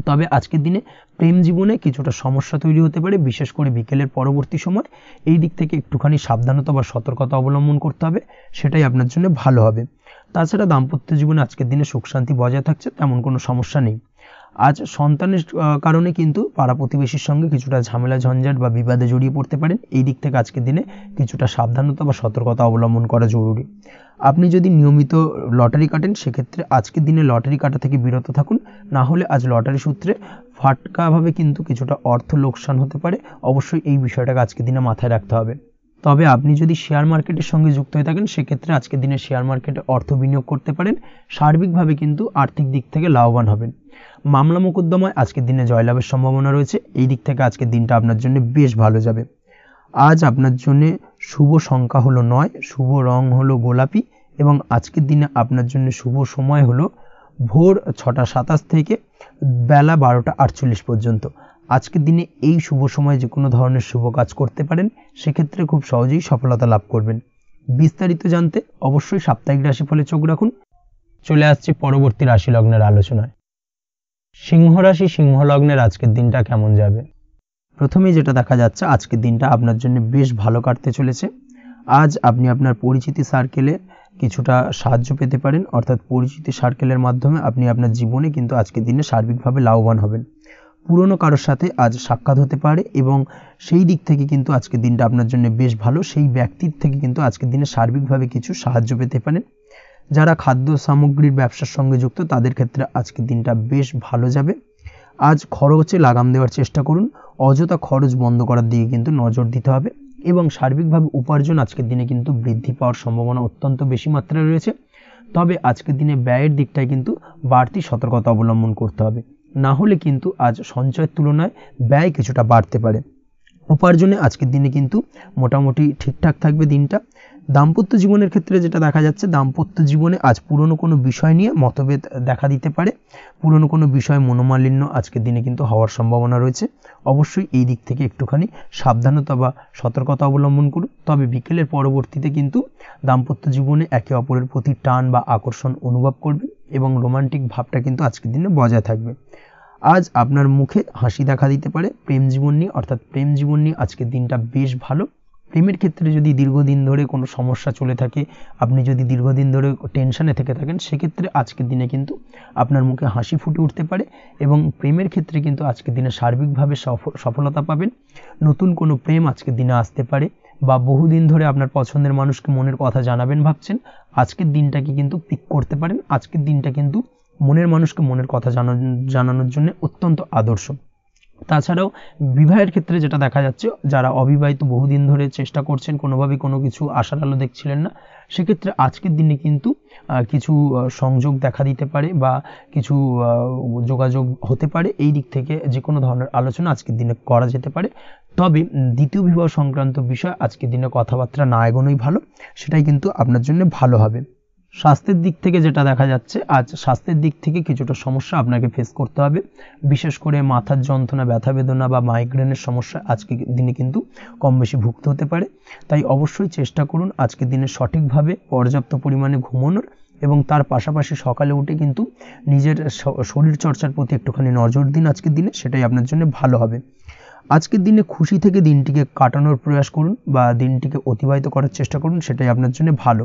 তবে আজকের দিনে প্রেম জীবনে কিছুটা সমস্যা তৈরি হতে পারে, বিশেষ করে বিকেলের পরবর্তী সময়। এই দিক থেকে একটুখানি সাবধানতা বা সতর্কতা অবলম্বন করতে হবে, সেটাই আপনার জন্য ভালো হবে। তাছাড়া দাম্পত্য জীবনে আজকের দিনে সুখ শান্তি বজায় থাকছে, তেমন কোনো সমস্যা নেই। আজ সন্তানের কারণে কিন্তু পাড়া প্রতিবেশীর সঙ্গে কিছুটা ঝামেলা ঝঞ্ঝাট বা বিবাদে জড়িয়ে পড়তে পারেন। এই দিক থেকে আজকের দিনে কিছুটা সাবধানতা বা সতর্কতা অবলম্বন করা জরুরি। আপনি যদি নিয়মিত লটারি কাটেন সেক্ষেত্রে আজকের দিনে লটারি কাটা থেকে বিরত থাকুন, না হলে আজ লটারি সূত্রে ফাটকাভাবে কিন্তু কিছুটা অর্থ লোকসান হতে পারে। অবশ্যই এই বিষয়টাকে আজকের দিনে মাথায় রাখতে হবে। তবে আপনি যদি শেয়ার মার্কেটের সঙ্গে যুক্ত হয়ে থাকেন সেক্ষেত্রে আজকের দিনে শেয়ার মার্কেটে অর্থ বিনিয়োগ করতে পারেন। সার্বিকভাবে কিন্তু আর্থিক দিক থেকে লাভবান হবেন। মামলা মোকদ্দমায় আজকের দিনে জয়লাভের সম্ভাবনা রয়েছে। এই দিক থেকে আজকের দিনটা আপনার জন্য বেশ ভালো যাবে। আজ আপনার জন্য শুভ সংখ্যা হলো 9, শুভ রং হলো গোলাপি এবং আজকের দিনে আপনার জন্য শুভ সময় হলো ভোর 6টা 27 থেকে বেলা 12টা 48 পর্যন্ত। আজকের দিনে এই শুভ সময় যে কোনো ধরনের শুভ কাজ করতে পারেন, সেক্ষেত্রে খুব সহজেই সফলতা লাভ করবেন। বিস্তারিত জানতে অবশ্যই সাপ্তাহিক রাশিফলে চোখ রাখুন। চলে আসছে পরবর্তী রাশি লগ্নের আলোচনায়। সিংহ রাশি সিংহ লগ্নের আজকের দিনটা কেমন যাবে? প্রথমেই যেটা দেখা যাচ্ছে, আজকের দিনটা আপনার জন্য বেশ ভালো কাটতে চলেছে। আজ আপনি আপনার পরিচিতি সার্কেলে কিছুটা সাহায্য পেতে পারেন, অর্থাৎ পরিচিতি সার্কেলের মাধ্যমে আপনি আপনার জীবনে কিন্তু আজকের দিনে সার্বিকভাবে লাভবান হবেন। পুরনো কারোর সাথে আজ সাক্ষাৎ হতে পারে এবং সেই দিক থেকে কিন্তু আজকের দিনটা আপনার জন্য বেশ ভালো। সেই ব্যক্তির থেকে কিন্তু আজকের দিনে সার্বিকভাবে কিছু সাহায্য পেতে পারেন। যারা খাদ্য সামগ্রীর ব্যবসার সঙ্গে যুক্ত তাদের ক্ষেত্রে আজকের দিনটা বেশ ভালো যাবে। আজ খরচে লাগাম দেওয়ার চেষ্টা করুন, অযথা খরচ বন্ধ করার দিকে কিন্তু নজর দিতে হবে এবং সার্বিকভাবে উপার্জন আজকের দিনে কিন্তু বৃদ্ধি পাওয়ার সম্ভাবনা অত্যন্ত বেশি মাত্রায় রয়েছে। তবে আজকের দিনে ব্যয়ের দিকটায় কিন্তু বাড়তি সতর্কতা অবলম্বন করতে হবে, না হলে কিন্তু আজ সঞ্চয়ের তুলনায় ব্যয় কিছুটা বাড়তে পারে। উপার্জনে আজকের দিনে কিন্তু মোটামুটি ঠিকঠাক থাকবে দিনটা। দাম্পত্য জীবনের ক্ষেত্রে যেটা দেখা যাচ্ছে, দাম্পত্য জীবনে আজ পুরনো কোনো বিষয় নিয়ে মতভেদ দেখা দিতে পারে। পুরনো কোনো বিষয় মনোমালিন্য আজকের দিনে কিন্তু হওয়ার সম্ভাবনা রয়েছে। অবশ্যই এই দিক থেকে একটুখানি সাবধানতা বা সতর্কতা অবলম্বন করুন। তবে বিকেলের পরবর্তীতে কিন্তু দাম্পত্য জীবনে একে অপরের প্রতি টান বা আকর্ষণ অনুভব করবে এবং রোমান্টিক ভাবটা কিন্তু আজকের দিনে বজায় থাকবে। আজ আপনার মুখে হাসি দেখা দিতে পারে। প্রেম জীবন নিয়ে অর্থাৎ প্রেম জীবন নিয়ে আজকের দিনটা বেশ ভালো। প্রেমের ক্ষেত্রে যদি দীর্ঘদিন ধরে কোনো সমস্যা চলে থাকে, আপনি যদি দীর্ঘদিন ধরে টেনশনে থেকে থাকেন, সেক্ষেত্রে আজকের দিনে কিন্তু আপনার মুখে হাসি ফুটে উঠতে পারে এবং প্রেমের ক্ষেত্রে কিন্তু আজকের দিনে সার্বিকভাবে সফলতা পাবেন। নতুন কোনো প্রেম আজকের দিনে আসতে পারে, বা বহুদিন ধরে আপনার পছন্দের মানুষকে মনের কথা জানাবেন ভাবছেন, আজকের দিনটাকে কিন্তু পিক করতে পারেন। আজকের দিনটা কিন্তু মনের মানুষকে মনের কথা জানানোর জন্য অত্যন্ত আদর্শ। তাছাড়াও বিবাহের ক্ষেত্রে যেটা দেখা যাচ্ছে, যারা অবিবাহিত বহুদিন ধরে চেষ্টা করছেন, কোনোভাবেই কোনো কিছু আশার আলো দেখছিলেন না, সেক্ষেত্রে আজকের দিনে কিন্তু কিছু সংযোগ দেখা দিতে পারে বা কিছু যোগাযোগ হতে পারে। এই দিক থেকে যে কোনো ধরনের আলোচনা আজকের দিনে করা যেতে পারে। তবে দ্বিতীয় বিবাহ সংক্রান্ত বিষয় আজকের দিনে কথাবার্তা না এগোনোই ভালো, সেটাই কিন্তু আপনার জন্য ভালো হবে। স্বাস্থ্যের দিক থেকে যেটা দেখা যাচ্ছে, আজ স্বাস্থ্যের দিক থেকে কিছুটা সমস্যা আপনাকে ফেস করতে হবে। বিশেষ করে মাথার যন্ত্রণা, ব্যথা বেদনা বা মাইগ্রেনের সমস্যা আজকের দিনে কিন্তু কম বেশি ভুগতে হতে পারে। তাই অবশ্যই চেষ্টা করুন আজকের দিনে সঠিকভাবে পর্যাপ্ত পরিমাণে ঘুমানোর, এবং তার পাশাপাশি সকালে উঠে কিন্তু নিজের শরীর চর্চার প্রতি একটুখানি নজর দিন আজকের দিনে, সেটাই আপনার জন্য ভালো হবে। আজকের দিনে খুশি থেকে দিনটিকে কাটানোর প্রয়াস করুন বা দিনটিকে অতিবাহিত করার চেষ্টা করুন, সেটাই আপনার জন্য ভালো।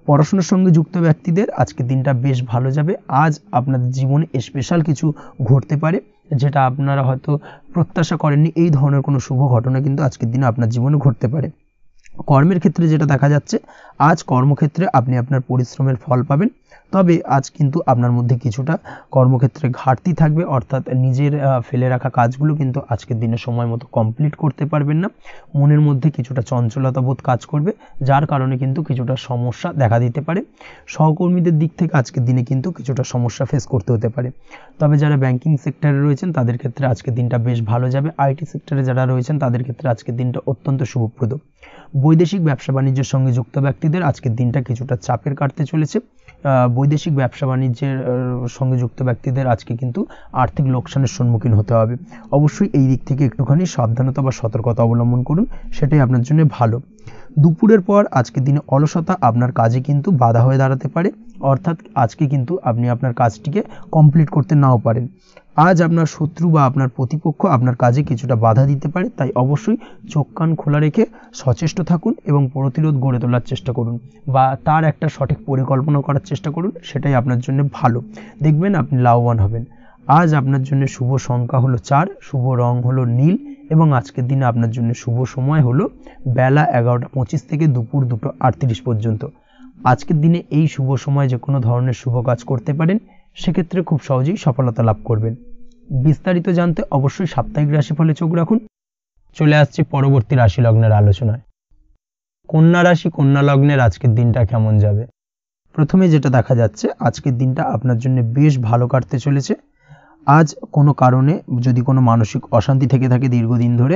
পড়াশোনার সঙ্গে যুক্ত ব্যক্তিদের আজকের দিনটা বেশ ভালো যাবে। আজ আপনাদের জীবনে স্পেশাল কিছু ঘটতে পারে, যেটা আপনারা হয়তো প্রত্যাশা করেননি। এই ধরনের কোনো শুভ ঘটনা কিন্তু আজকের দিনে আপনার জীবনে ঘটতে পারে। কর্মের ক্ষেত্রে যেটা দেখা যাচ্ছে, আজ কর্মক্ষেত্রে আপনি আপনার পরিশ্রমের ফল পাবেন। তবে আজ কিন্তু আপনার মধ্যে কিছুটা কর্মক্ষেত্রে ঘাটতি থাকবে, অর্থাৎ নিজের ফেলে রাখা কাজগুলো কিন্তু আজকের দিনে সময় মতো কমপ্লিট করতে পারবেন না। মনের মধ্যে কিছুটা চঞ্চলতা বোধ কাজ করবে, যার কারণে কিন্তু কিছুটা সমস্যা দেখা দিতে পারে। সহকর্মীদের দিক থেকে আজকের দিনে কিন্তু কিছুটা সমস্যা ফেস করতে হতে পারে। তবে যারা ব্যাংকিং সেক্টরে রয়েছেন তাদের ক্ষেত্রে আজকের দিনটা বেশ ভালো যাবে। আইটি সেক্টরে যারা রয়েছেন তাদের ক্ষেত্রে আজকের দিনটা অত্যন্ত শুভপ্রদ। বৈদেশিক ব্যবসা বাণিজ্যের সঙ্গে যুক্ত ব্যক্তিদের আজকের দিনটা কিছুটা চাপের কাটতে চলেছে। বৈদেশিক ব্যবসা বাণিজ্যের সঙ্গে যুক্ত ব্যক্তিদের আজকে কিন্তু আর্থিক লোকসানের সম্মুখীন হতে হবে। অবশ্যই এই দিক থেকে একটুখানি সাবধানতা বা সতর্কতা অবলম্বন করুন, সেটাই আপনার জন্য ভালো। দুপুরের পর আজকের দিনে অলসতা আপনার কাজে কিন্তু বাধা হয়ে দাঁড়াতে পারে, অর্থাৎ আজকে কিন্তু আপনি আপনার কাজটিকে কমপ্লিট করতে নাও পারেন। আজ আপনার শত্রু বা আপনার প্রতিপক্ষ আপনার কাজে কিছুটা বাধা দিতে পারে, তাই অবশ্যই চোখ কান খোলা রেখে সচেষ্ট থাকুন এবং প্রতিরোধ গড়ে তোলার চেষ্টা করুন বা তার একটা সঠিক পরিকল্পনা করার চেষ্টা করুন, সেটাই আপনার জন্য ভালো। দেখবেন আপনি লাভবান হবেন। আজ আপনার জন্য শুভ সংখ্যা হলো 4, শুভ রং হলো নীল, এবং আজকের দিনে আপনার জন্য শুভ সময় হলো বেলা 11:25 থেকে দুপুর 2:38 পর্যন্ত। আজকের দিনে এই শুভ সময় যে কোনো ধরনের শুভ কাজ করতে পারেন, সেক্ষেত্রে খুব সহজেই সফলতা লাভ করবেন। বিস্তারিত জানতে অবশ্যই সাপ্তাহিক রাশিফলে চোখ রাখুন। চলে আসছি পরবর্তী রাশি লগ্নের আলোচনায়। কন্যা রাশি, কন্যা লগ্নের আজকের দিনটা কেমন যাবে? প্রথমে যেটা দেখা যাচ্ছে, আজকের দিনটা আপনার জন্য বেশ ভালো কাটতে চলেছে। আজ কোনো কারণে যদি কোনো মানসিক অশান্তি থেকে থাকে দীর্ঘদিন ধরে,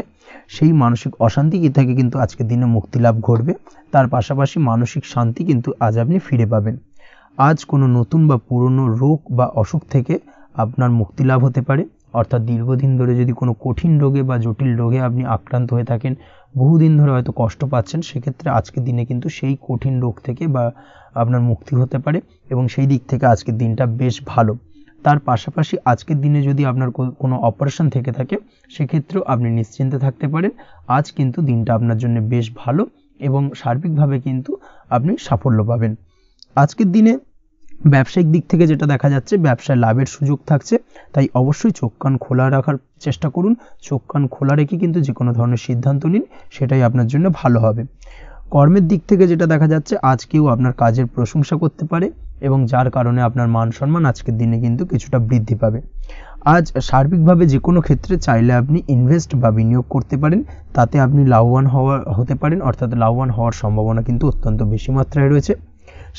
সেই মানসিক অশান্তি থেকে কিন্তু আজকের দিনে মুক্তি লাভ ঘটবে। তার পাশাপাশি মানসিক শান্তি কিন্তু আজ আপনি ফিরে পাবেন। আজ কোনো নতুন বা পুরনো রোগ বা অসুখ থেকে আপনার মুক্তি লাভ হতে পারে, অর্থাৎ দীর্ঘদিন ধরে যদি কোনো কঠিন রোগে বা জটিল রোগে আপনি আক্রান্ত হয়ে থাকেন, বহুদিন ধরে হয়তো কষ্ট পাচ্ছেন, সেক্ষেত্রে আজকের দিনে কিন্তু সেই কঠিন রোগ থেকে বা আপনার মুক্তি হতে পারে, এবং সেই দিক থেকে আজকের দিনটা বেশ ভালো। তার পাশাপাশি আজকের দিনে যদি আপনার কোনো অপারেশন থেকে থাকে, সেক্ষেত্রেও আপনি নিশ্চিন্তে থাকতে পারেন। আজ কিন্তু দিনটা আপনার জন্য বেশ ভালো এবং সার্বিকভাবে কিন্তু আপনি সাফল্য পাবেন। আজকের দিনে ব্যবসায়িক দিক থেকে যেটা দেখা যাচ্ছে, ব্যবসায় লাভের সুযোগ থাকছে, তাই অবশ্যই চোখ কান খোলা রাখার চেষ্টা করুন। চোখ কান খোলা রেখে কিন্তু যে কোনো ধরনের সিদ্ধান্ত নিন, সেটাই আপনার জন্য ভালো হবে। কর্মের দিক থেকে যেটা দেখা যাচ্ছে, আজ কেউ আপনার কাজের প্রশংসা করতে পারে এবং যার কারণে আপনার মান সম্মান আজকের দিনে কিন্তু কিছুটা বৃদ্ধি পাবে। আজ সার্বিকভাবে যে কোনো ক্ষেত্রে চাইলে আপনি ইনভেস্ট বা বিনিয়োগ করতে পারেন, তাতে আপনি লাভবান হতে পারেন, অর্থাৎ লাভবান হওয়ার সম্ভাবনা কিন্তু অত্যন্ত বেশি মাত্রায় রয়েছে।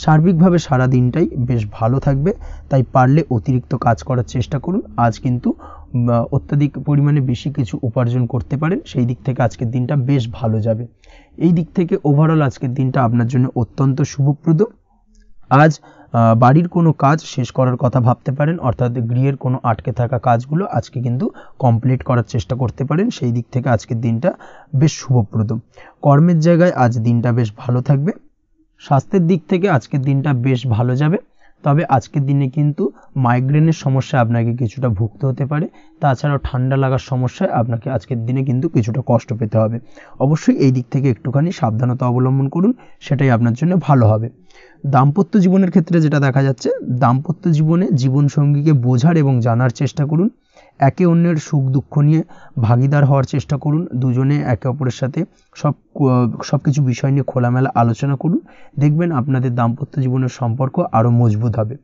সার্বিকভাবে সারা দিনটাই বেশ ভালো থাকবে, তাই পারলে অতিরিক্ত কাজ করার চেষ্টা করুন। আজ কিন্তু অত্যাধিক পরিমাণে বেশি কিছু উপার্জন করতে পারেন, সেই দিক থেকে আজকের দিনটা বেশ ভালো যাবে। এই দিক থেকে ওভারঅল আজকের দিনটা আপনার জন্য অত্যন্ত শুভপ্রদ। আজ বাড়ির কোনো কাজ শেষ করার কথা ভাবতে পারেন, অর্থাৎ গৃহের কোনো আটকে থাকা কাজগুলো আজকে কিন্তু কমপ্লিট করার চেষ্টা করতে পারেন, সেই দিক থেকে আজকের দিনটা বেশ শুভপ্রদ। কর্মের জায়গায় আজ দিনটা বেশ ভালো থাকবে। স্বাস্থ্যের দিক থেকে আজকের দিনটা বেশ ভালো যাবে। তবে আজকের দিনে কিন্তু মাইগ্রেনের সমস্যা আপনাকে কিছুটা ভুগতে হতে পারে, তাছাড়াও ঠান্ডা লাগার সমস্যায় আপনাকে আজকের দিনে কিন্তু কিছুটা কষ্ট পেতে হবে। অবশ্যই এই দিক থেকে একটুখানি সাবধানতা অবলম্বন করুন, সেটাই আপনার জন্য ভালো হবে। দাম্পত্য জীবনের ক্ষেত্রে যেটা দেখা যাচ্ছে, দাম্পত্য জীবনে জীবনসঙ্গীকে বোঝার এবং জানার চেষ্টা করুন, একে অন্যের সুখ দুঃখ নিয়ে ভাগিদার হওয়ার চেষ্টা করুন, দুজনে একে অপরের সাথে সব কিছু বিষয় নিয়ে খোলামেলা আলোচনা করুন, দেখবেন আপনাদের দাম্পত্য জীবনের সম্পর্ক আরও মজবুত হবে।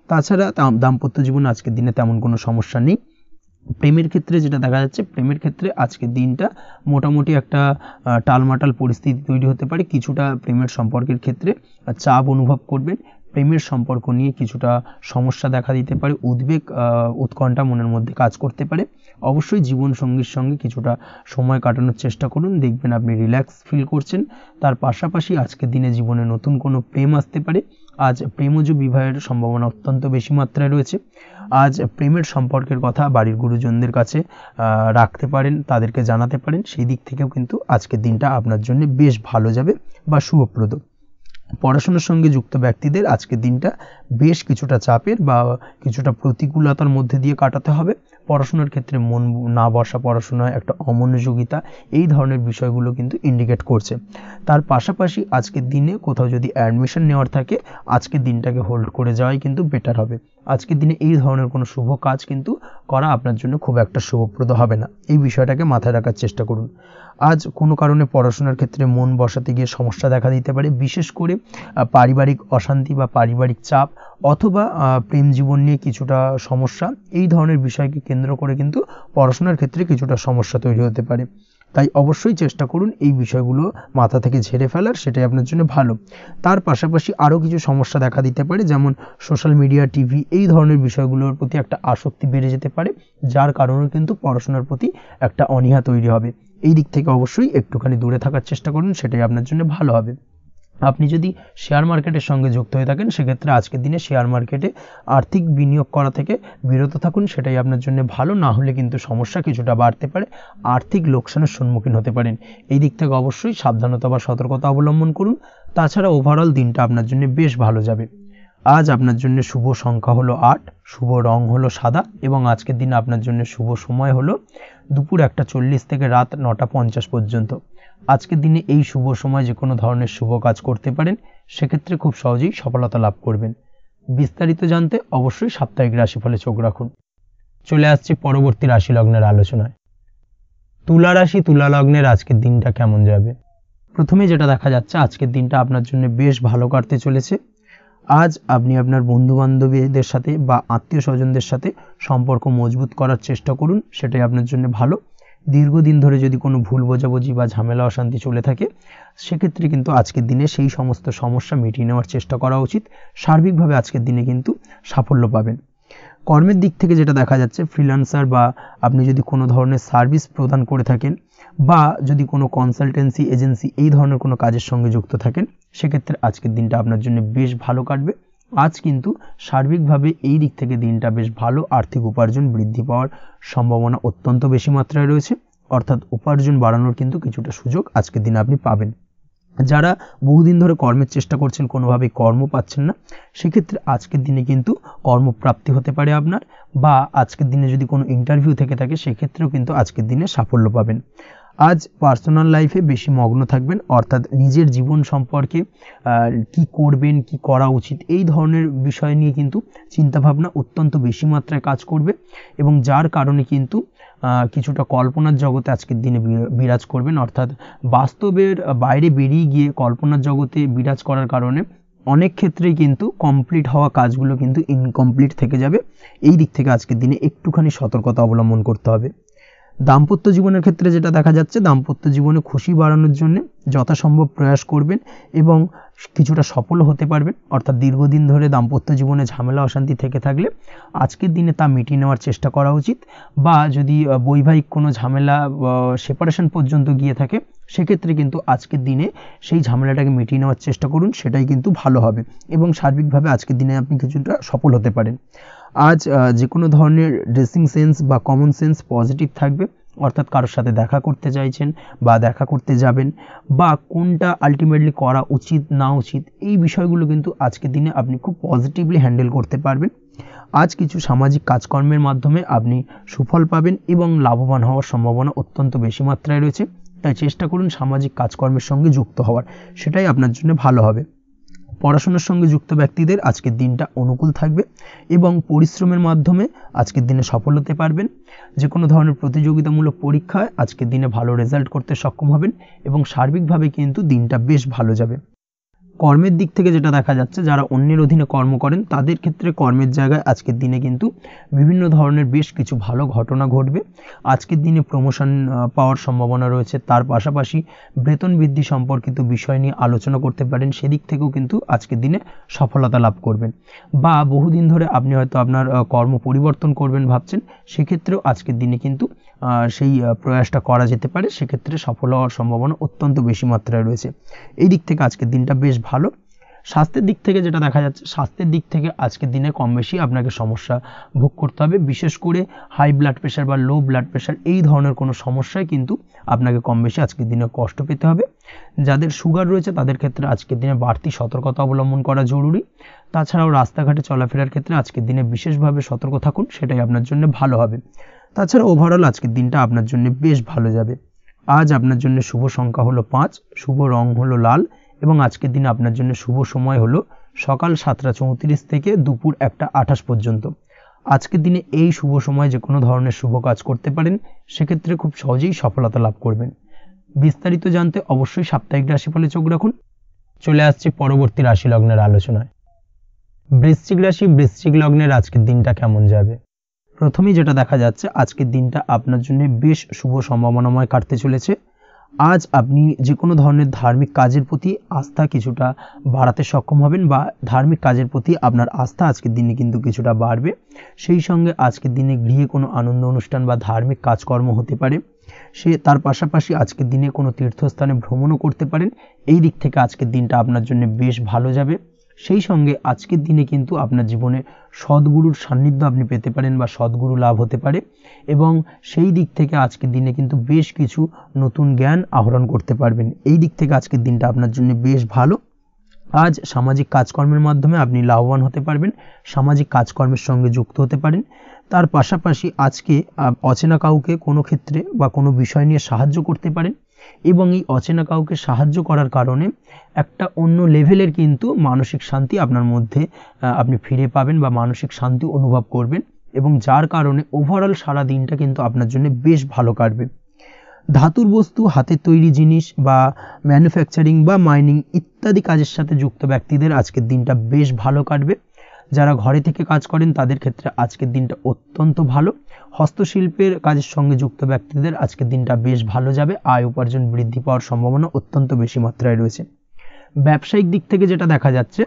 তাছাড়া দাম্পত্য জীবনে আজকের দিনে তেমন কোনো সমস্যা নেই। প্রেমের ক্ষেত্রে যেটা দেখা যাচ্ছে, প্রেমের ক্ষেত্রে আজকের দিনটা মোটামুটি একটা টালমাটাল পরিস্থিতি তৈরি হতে পারে, কিছুটা প্রেমের সম্পর্কের ক্ষেত্রে চাপ অনুভব করবেন, প্রেমের সম্পর্ক নিয়ে কিছুটা সমস্যা দেখা দিতে পারে, উদ্বেগ উৎকণ্ঠা মনের মধ্যে কাজ করতে পারে। অবশ্যই জীবনসঙ্গীর সঙ্গে কিছুটা সময় কাটানোর চেষ্টা করুন, দেখবেন আপনি রিল্যাক্স ফিল করছেন। তার পাশাপাশি আজকের দিনে জীবনে নতুন কোনো প্রেম আসতে পারে। আজ প্রেমজ বিবাহের সম্ভাবনা অত্যন্ত বেশি মাত্রায় রয়েছে। আজ প্রেমের সম্পর্কের কথা বাড়ির গুরুজনদের কাছে রাখতে পারেন, তাদেরকে জানাতে পারেন, সেই দিক থেকেও কিন্তু আজকের দিনটা আপনার জন্য বেশ ভালো যাবে বা শুভপ্রদ। পড়াশোনার সঙ্গে যুক্ত ব্যক্তিদের আজকের দিনটা বেশ কিছুটা চাপের বা কিছুটা প্রতিকূলতার মধ্যে দিয়ে কাটাতে হবে। পড়াশোনার ক্ষেত্রে মন না বসা, পড়াশোনায় একটা অমনোযোগিতা, এই ধরনের বিষয়গুলো কিন্তু ইন্ডিকেট করছে। তার পাশাপাশি আজকের দিনে কোথাও যদি অ্যাডমিশন নেওয়ার থাকে, আজকের দিনটাকে হোল্ড করে যাওয়াই কিন্তু বেটার হবে। আজকের দিনে এই ধরনের কোনো শুভ কাজ কিন্তু করা আপনার জন্য খুব একটা শুভপ্রদ হবে না, এই বিষয়টাকে মাথায় রাখার চেষ্টা করুন। আজ কোনো কারণে পড়াশোনার ক্ষেত্রে মন বসাতে গিয়ে সমস্যা দেখা দিতে পারে, বিশেষ করে পারিবারিক অশান্তি বা পারিবারিক চাপ অথবা প্রেম জীবন নিয়ে কিছুটা সমস্যা, এই ধরনের বিষয়কে কেন্দ্র করে কিন্তু পড়াশোনার ক্ষেত্রে কিছুটা সমস্যা তৈরি হতে পারে। তাই অবশ্যই চেষ্টা করুন এই বিষয়গুলো মাথা থেকে ঝেড়ে ফেলার, সেটাই আপনার জন্য ভালো। তার পাশাপাশি আরও কিছু সমস্যা দেখা দিতে পারে, যেমন সোশ্যাল মিডিয়া, টিভি, এই ধরনের বিষয়গুলোর প্রতি একটা আসক্তি বেড়ে যেতে পারে, যার কারণে কিন্তু পড়াশোনার প্রতি একটা অনীহা তৈরি হবে। এই দিক থেকে অবশ্যই একটুখানি দূরে থাকার চেষ্টা করুন, সেটাই আপনার জন্য ভালো হবে। আপনি যদি শেয়ার মার্কেটের সঙ্গে যুক্ত হয়ে থাকেন, সেক্ষেত্রে আজকের দিনে শেয়ার মার্কেটে আর্থিক বিনিয়োগ করা থেকে বিরত থাকুন, সেটাই আপনার জন্য ভালো। না হলে কিন্তু সমস্যা কিছুটা বাড়তে পারে, আর্থিক লোকসানের সম্মুখীন হতে পারেন। এই দিক থেকে অবশ্যই সাবধানতা বা সতর্কতা অবলম্বন করুন। তাছাড়া ওভারঅল দিনটা আপনার জন্য বেশ ভালো যাবে। আজ আপনার জন্য শুভ সংখ্যা হলো 8, শুভ রং হলো সাদা, এবং আজকের দিনে আপনার জন্য শুভ সময় হলো দুপুর 1:40 থেকে রাত 9:50 পর্যন্ত। আজকের দিনে এই শুভ সময় যে কোনো ধরনের শুভ কাজ করতে পারেন, সেক্ষেত্রে খুব সহজেই সফলতা লাভ করবেন। বিস্তারিত জানতে অবশ্যই সাপ্তাহিক রাশিফলে চোখ রাখুন। চলে আসছি পরবর্তী রাশি লগ্নের আলোচনায়। তুলা রাশি, তুলা লগ্নের আজকের দিনটা কেমন যাবে? প্রথমে যেটা দেখা যাচ্ছে, আজকের দিনটা আপনার জন্য বেশ ভালো কাটতে চলেছে। আজ আপনি আপনার বন্ধু বান্ধবীদের সাথে বা আত্মীয় স্বজনদের সাথে সম্পর্ক মজবুত করার চেষ্টা করুন, সেটাই আপনার জন্য ভালো। দীর্ঘদিন ধরে যদি কোনো ভুল বোঝাবুঝি বা ঝামেলা অশান্তি চলে থাকে, সেক্ষেত্রে কিন্তু আজকের দিনে সেই সমস্ত সমস্যা মিটিয়ে নেওয়ার চেষ্টা করা উচিত। সার্বিকভাবে আজকের দিনে কিন্তু সাফল্য পাবেন। কর্মের দিক থেকে যেটা দেখা যাচ্ছে, ফ্রিল্যান্সার বা আপনি যদি কোনো ধরনের সার্ভিস প্রদান করে থাকেন বা যদি কোনো কনসালটেন্সি এজেন্সি এই ধরনের কোনো কাজের সঙ্গে যুক্ত থাকেন, সেক্ষেত্রে আজকের দিনটা আপনার জন্য বেশ ভালো কাটবে। আজ কিন্তু সার্বিকভাবে এই দিক থেকে দিনটা বেশ ভালো, আর্থিক উপার্জন বৃদ্ধি পাওয়ার সম্ভাবনা অত্যন্ত বেশি মাত্রায় রয়েছে, অর্থাৎ উপার্জন বাড়ানোর কিন্তু কিছুটা সুযোগ আজকের দিনে আপনি পাবেন। যারা বহুদিন ধরে কর্মের চেষ্টা করছেন, কোনোভাবেই কর্ম পাচ্ছেন না, সেক্ষেত্রে আজকের দিনে কিন্তু কর্মপ্রাপ্তি হতে পারে আপনার, বা আজকের দিনে যদি কোনো ইন্টারভিউ থেকে থাকে, সেক্ষেত্রেও কিন্তু আজকের দিনে সাফল্য পাবেন। আজ পার্সোনাল লাইফে বেশি মগ্ন থাকবেন, অর্থাৎ নিজের জীবন সম্পর্কে কি করবেন, কি করা উচিত, এই ধরনের বিষয় নিয়ে কিন্তু চিন্তাভাবনা অত্যন্ত বেশি মাত্রায় কাজ করবে, এবং যার কারণে কিন্তু কিছুটা কল্পনার জগতে আজকের দিনে বিরাজ করবেন, অর্থাৎ বাস্তবের বাইরে বেরিয়ে গিয়ে কল্পনার জগতে বিরাজ করার কারণে অনেক ক্ষেত্রেই কিন্তু কমপ্লিট হওয়া কাজগুলো কিন্তু ইনকমপ্লিট থেকে যাবে। এই দিক থেকে আজকের দিনে একটুখানি সতর্কতা অবলম্বন করতে হবে। দাম্পত্য জীবনের ক্ষেত্রে যেটা দেখা যাচ্ছে, দাম্পত্য জীবনে খুশি বাড়ানোর জন্য যথাসম্ভব প্রয়াস করবেন এবং কিছুটা সফল হতে পারবেন, অর্থাৎ দীর্ঘদিন ধরে দাম্পত্য জীবনে ঝামেলা অশান্তি থেকে থাকলে আজকের দিনে তা মিটিয়ে নেওয়ার চেষ্টা করা উচিত, বা যদি বৈবাহিক কোনো ঝামেলা সেপারেশন পর্যন্ত গিয়ে থাকে, সেক্ষেত্রে কিন্তু আজকের দিনে সেই ঝামেলাটাকে মিটিয়ে নেওয়ার চেষ্টা করুন, সেটাই কিন্তু ভালো হবে, এবং সার্বিকভাবে আজকের দিনে আপনি কিছুটা সফল হতে পারেন। আজ যে কোনো ধরনের ড্রেসিং সেন্স বা কমন সেন্স পজিটিভ থাকবে, অর্থাৎ কারোর সাথে দেখা করতে চাইছেন বা দেখা করতে যাবেন, বা কোনটা আলটিমেটলি করা উচিত না উচিত, এই বিষয়গুলো কিন্তু আজকের দিনে আপনি খুব পজিটিভলি হ্যান্ডেল করতে পারবেন। আজ কিছু সামাজিক কাজকর্মের মাধ্যমে আপনি সুফল পাবেন এবং লাভবান হওয়ার সম্ভাবনা অত্যন্ত বেশি মাত্রায় রয়েছে। তাই চেষ্টা করুন সামাজিক কাজকর্মের সঙ্গে যুক্ত হওয়ার, সেটাই আপনার জন্য ভালো হবে। পড়াশোনার সঙ্গে যুক্ত ব্যক্তিদের আজকের দিনটা অনুকূল থাকবে এবং পরিশ্রমের মাধ্যমে আজকের দিনে সফল হতে পারবেন। যে কোনো ধরনের প্রতিযোগিতামূলক পরীক্ষায় আজকের দিনে ভালো রেজাল্ট করতে সক্ষম হবেন এবং সার্বিকভাবে কিন্তু দিনটা বেশ ভালো যাবে। কর্মের দিক থেকে যেটা দেখা যাচ্ছে, যারা অন্যের অধীনে কর্ম করেন তাদের ক্ষেত্রে কর্মের জায়গায় আজকের দিনে কিন্তু বিভিন্ন ধরনের বেশ কিছু ভালো ঘটনা ঘটবে। আজকের দিনে প্রমোশন পাওয়ার সম্ভাবনা রয়েছে, তার পাশাপাশি বেতন বৃদ্ধি সম্পর্কিত বিষয় নিয়ে আলোচনা করতে পারেন, সেদিক থেকেও কিন্তু আজকের দিনে সফলতা লাভ করবেন। বা বহুদিন ধরে আপনি হয়তো আপনার কর্ম পরিবর্তন করবেন ভাবছেন, সেক্ষেত্রেও আজকের দিনে কিন্তু সেই প্রয়াসটা করা যেতে পারে, সেক্ষেত্রে সফল হওয়ার সম্ভাবনা অত্যন্ত বেশি মাত্রায় রয়েছে। এই দিক থেকে আজকের দিনটা বেশ ভালো। স্বাস্থ্যের দিক থেকে যেটা দেখা যাচ্ছে, স্বাস্থ্যের দিক থেকে আজকের দিনে কম বেশি আপনাকে সমস্যা ভোগ করতে হবে, বিশেষ করে হাই ব্লাড প্রেশার বা লো ব্লাড প্রেশার এই ধরনের কোনো সমস্যায় কিন্তু আপনাকে কম বেশি আজকের দিনে কষ্ট পেতে হবে। যাদের সুগার রয়েছে তাদের ক্ষেত্রে আজকের দিনে বাড়তি সতর্কতা অবলম্বন করা জরুরি। তাছাড়াও রাস্তাঘাটে চলাফেরার ক্ষেত্রে আজকের দিনে বিশেষভাবে সতর্ক থাকুন, সেটাই আপনার জন্য ভালো হবে। তাছাড়া ওভারঅল আজকের দিনটা আপনার জন্য বেশ ভালো যাবে। আজ আপনার জন্য শুভ সংখ্যা হলো 5, শুভ রং হলো লাল এবং আজকের দিনে আপনার জন্য শুভ সময় হলো সকাল 7টা 34 থেকে দুপুর 1টা 28 পর্যন্ত। আজকের দিনে এই শুভ সময় যে কোনো ধরনের শুভ কাজ করতে পারেন, সেক্ষেত্রে খুব সহজেই সফলতা লাভ করবেন। বিস্তারিত জানতে অবশ্যই সাপ্তাহিক রাশিফলে চোখ রাখুন। চলে আসছি পরবর্তী রাশি লগ্নের আলোচনায়। বৃশ্চিক রাশি, বৃশ্চিক লগ্নের আজকের দিনটা কেমন যাবে? প্রথমেই যেটা দেখা যাচ্ছে, আজকের দিনটা আপনার জন্য বেশ শুভ সম্ভাবনাময় কাটতে চলেছে। আজ আপনি যে কোনো ধরনের ধার্মিক কাজের প্রতি আস্থা কিছুটা বাড়াতে সক্ষম হবেন, বা ধার্মিক কাজের প্রতি আপনার আস্থা আজকের দিনে কিন্তু কিছুটা বাড়বে। সেই সঙ্গে আজকের দিনে গৃহে কোনো আনন্দ অনুষ্ঠান বা ধার্মিক কাজকর্ম হতে পারে। তার পাশাপাশি আজকের দিনে কোনো তীর্থস্থানে ভ্রমণও করতে পারেন। এই দিক থেকে আজকের দিনটা আপনার জন্য বেশ ভালো যাবে। সেই সঙ্গে আজকের দিনে কিন্তু আপনার জীবনে সদ্গুরুর সান্নিধ্য আপনি পেতে পারেন বা সদ্গুরু লাভ হতে পারে, এবং সেই দিক থেকে আজকের দিনে কিন্তু বেশ কিছু নতুন জ্ঞান আহরণ করতে পারবেন। এই দিক থেকে আজকের দিনটা আপনার জন্য বেশ ভালো। আজ সামাজিক কাজকর্মের মাধ্যমে আপনি লাভবান হতে পারবেন, সামাজিক কাজকর্মের সঙ্গে যুক্ত হতে পারেন। তার পাশাপাশি আজকে অচেনা কাউকে কোনো ক্ষেত্রে বা কোনো বিষয় নিয়ে সাহায্য করতে পারেন, এবং এই অচেনা কাউকে সাহায্য করার কারণে একটা অন্য লেভেলের কিন্তু মানসিক শান্তি আপনার মধ্যে আপনি ফিরে পাবেন বা মানসিক শান্তি অনুভব করবেন, এবং যার কারণে ওভারঅল সারা দিনটা কিন্তু আপনার জন্য বেশ ভালো কাটবে। ধাতুর বস্তু, হাতের তৈরি জিনিস বা ম্যানুফ্যাকচারিং বা মাইনিং ইত্যাদি কাজের সাথে যুক্ত ব্যক্তিদের আজকের দিনটা বেশ ভালো কাটবে। যারা ঘরে থেকে কাজ করেন তাদের ক্ষেত্রে আজকের দিনটা অত্যন্ত ভালো। হস্তশিল্পের কাজের সঙ্গে যুক্ত ব্যক্তিদের আজকের দিনটা বেশ ভালো যাবে। আয় উপার্জন বৃদ্ধি পাওয়ার সম্ভাবনা অত্যন্ত বেশি মাত্রায় রয়েছে। ব্যবসায়িক দিক থেকে যেটা দেখা যাচ্ছে,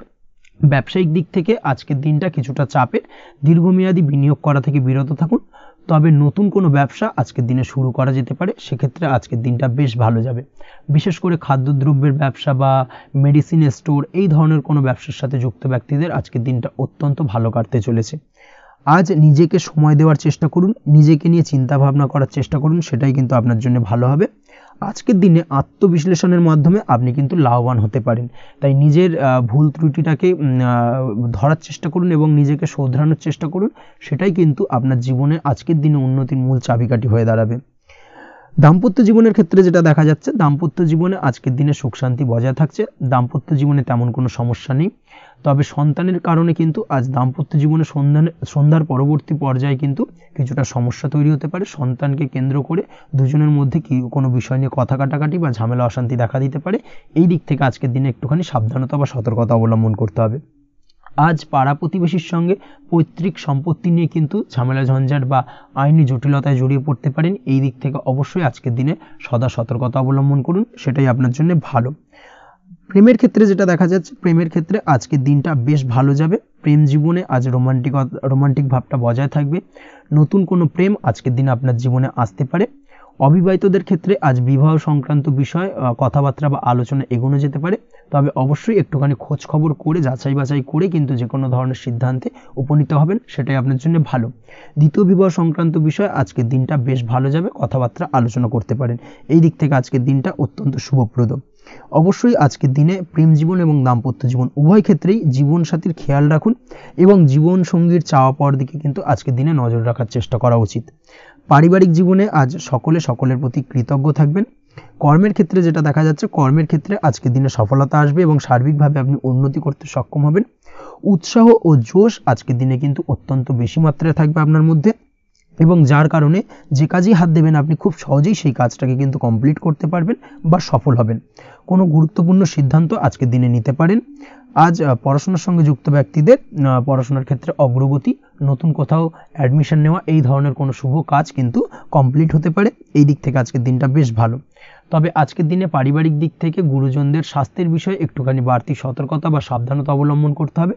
ব্যবসায়িক দিক থেকে আজকের দিনটা কিছুটা চাপের। দীর্ঘমেয়াদী বিনিয়োগ করা থেকে বিরত থাকুন, তবে নতুন কোনো ব্যবসা আজকের দিনে শুরু করা যেতে পারে, সেক্ষেত্রে আজকের দিনটা বেশ ভালো যাবে। বিশেষ করে খাদ্যদ্রব্যের ব্যবসা বা মেডিসিন স্টোর এই ধরনের কোনো ব্যবসার সাথে যুক্ত ব্যক্তিদের আজকের দিনটা অত্যন্ত ভালো কাটতে চলেছে। আজ নিজেকে সময় দেওয়ার চেষ্টা করুন, নিজেকে নিয়ে চিন্তা ভাবনা করার চেষ্টা করুন, সেটাই কিন্তু আপনার জন্য ভালো হবে। আজকের দিনে আত্মবিশ্লেষণের মাধ্যমে আপনি কিন্তু লাভবান হতে পারেন, তাই নিজের ভুল ত্রুটিটাকে ধরার চেষ্টা করুন এবং নিজেকে শোধরানোর চেষ্টা করুন, সেটাই কিন্তু আপনার জীবনে আজকের দিনে উন্নতির মূল চাবিকাঠি হয়ে দাঁড়াবে। দাম্পত্য জীবনের ক্ষেত্রে যেটা দেখা যাচ্ছে, দাম্পত্য জীবনে আজকের দিনে সুখ শান্তি বজায় থাকছে। দাম্পত্য জীবনে তেমন কোনো সমস্যা নেই, তবে সন্তানের কারণে কিন্তু আজ দাম্পত্য জীবনে সন্ধ্যার পরবর্তী পর্যায়ে কিন্তু কিছুটা সমস্যা তৈরি হতে পারে। সন্তানকে কেন্দ্র করে দুজনের মধ্যে কোনো বিষয় নিয়ে কথা কাটাকাটি বা ঝামেলা অশান্তি দেখা দিতে পারে। এই দিক থেকে আজকের দিনে একটুখানি সাবধানতা বা সতর্কতা অবলম্বন করতে হবে। আজ পাড়া প্রতিবেশীর সঙ্গে পৈতৃক সম্পত্তি নিয়ে কিন্তু ঝামেলা ঝঞ্ঝাট বা আইনি জটিলতায় জড়িয়ে পড়তে পারেন। এই দিক থেকে অবশ্যই আজকের দিনে সদা সতর্কতা অবলম্বন করুন, সেটাই আপনার জন্য ভালো। প্রেমের ক্ষেত্রে যেটা দেখা যাচ্ছে, প্রেমের ক্ষেত্রে আজকের দিনটা বেশ ভালো যাবে। প্রেম জীবনে আজ রোমান্টিক ভাবটা বজায় থাকবে। নতুন কোনো প্রেম আজকের দিনে আপনার জীবনে আসতে পারে। অবিবাহিতদের ক্ষেত্রে আজ বিবাহ সংক্রান্ত বিষয় কথাবার্তা বা আলোচনা এগোনো যেতে পারে। তবে অবশ্যই একটুখানি খোঁজ খবর করে যাচাই বাছাই করে কিন্তু যে কোনো ধরনের সিদ্ধান্তে উপনীত হবেন, সেটাই আপনার জন্য ভালো। দ্বিতীয় বিবাহ সংক্রান্ত বিষয় আজকের দিনটা বেশ ভালো যাবে, কথাবার্তা আলোচনা করতে পারেন। এই দিক থেকে আজকের দিনটা অত্যন্ত শুভপ্রদ। অবশ্যই আজকের দিনে প্রেম জীবন এবং দাম্পত্য জীবন উভয় ক্ষেত্রেই জীবনসাথীর খেয়াল রাখুন এবং জীবন সঙ্গীর চাওয়া পাওয়ার দিকে কিন্তু আজকের দিনে নজর রাখার চেষ্টা করা উচিত। পারিবারিক জীবনে আজ সকলে সকলের প্রতি কৃতজ্ঞ থাকবেন। কর্মের ক্ষেত্রে যেটা দেখা যাচ্ছে, কর্মের ক্ষেত্রে আজকের দিনে সফলতা আসবে এবং সার্বিকভাবে আপনি উন্নতি করতে সক্ষম হবেন। উৎসাহ ও জোশ আজকের দিনে কিন্তু অত্যন্ত বেশি মাত্রায় থাকবে আপনার মধ্যে, এবং যার কারণে যে কাজেই হাত দেবেন আপনি খুব সহজেই সেই কাজটাকে কিন্তু কমপ্লিট করতে পারবেন বা সফল হবেন। কোনো গুরুত্বপূর্ণ সিদ্ধান্ত আজকের দিনে নিতে পারেন। আজ পড়াশোনার সঙ্গে যুক্ত ব্যক্তিদের পড়াশোনার ক্ষেত্রে অগ্রগতি, নতুন কোথাও অ্যাডমিশন নেওয়া, এই ধরনের কোনো শুভ কাজ কিন্তু কমপ্লিট হতে পারে। এই দিক থেকে আজকের দিনটা বেশ ভালো। তবে আজকের দিনে পারিবারিক দিক থেকে গুরুজনদের স্বাস্থ্যের বিষয়ে একটুখানি বাড়তি সতর্কতা বা সাবধানতা অবলম্বন করতে হবে,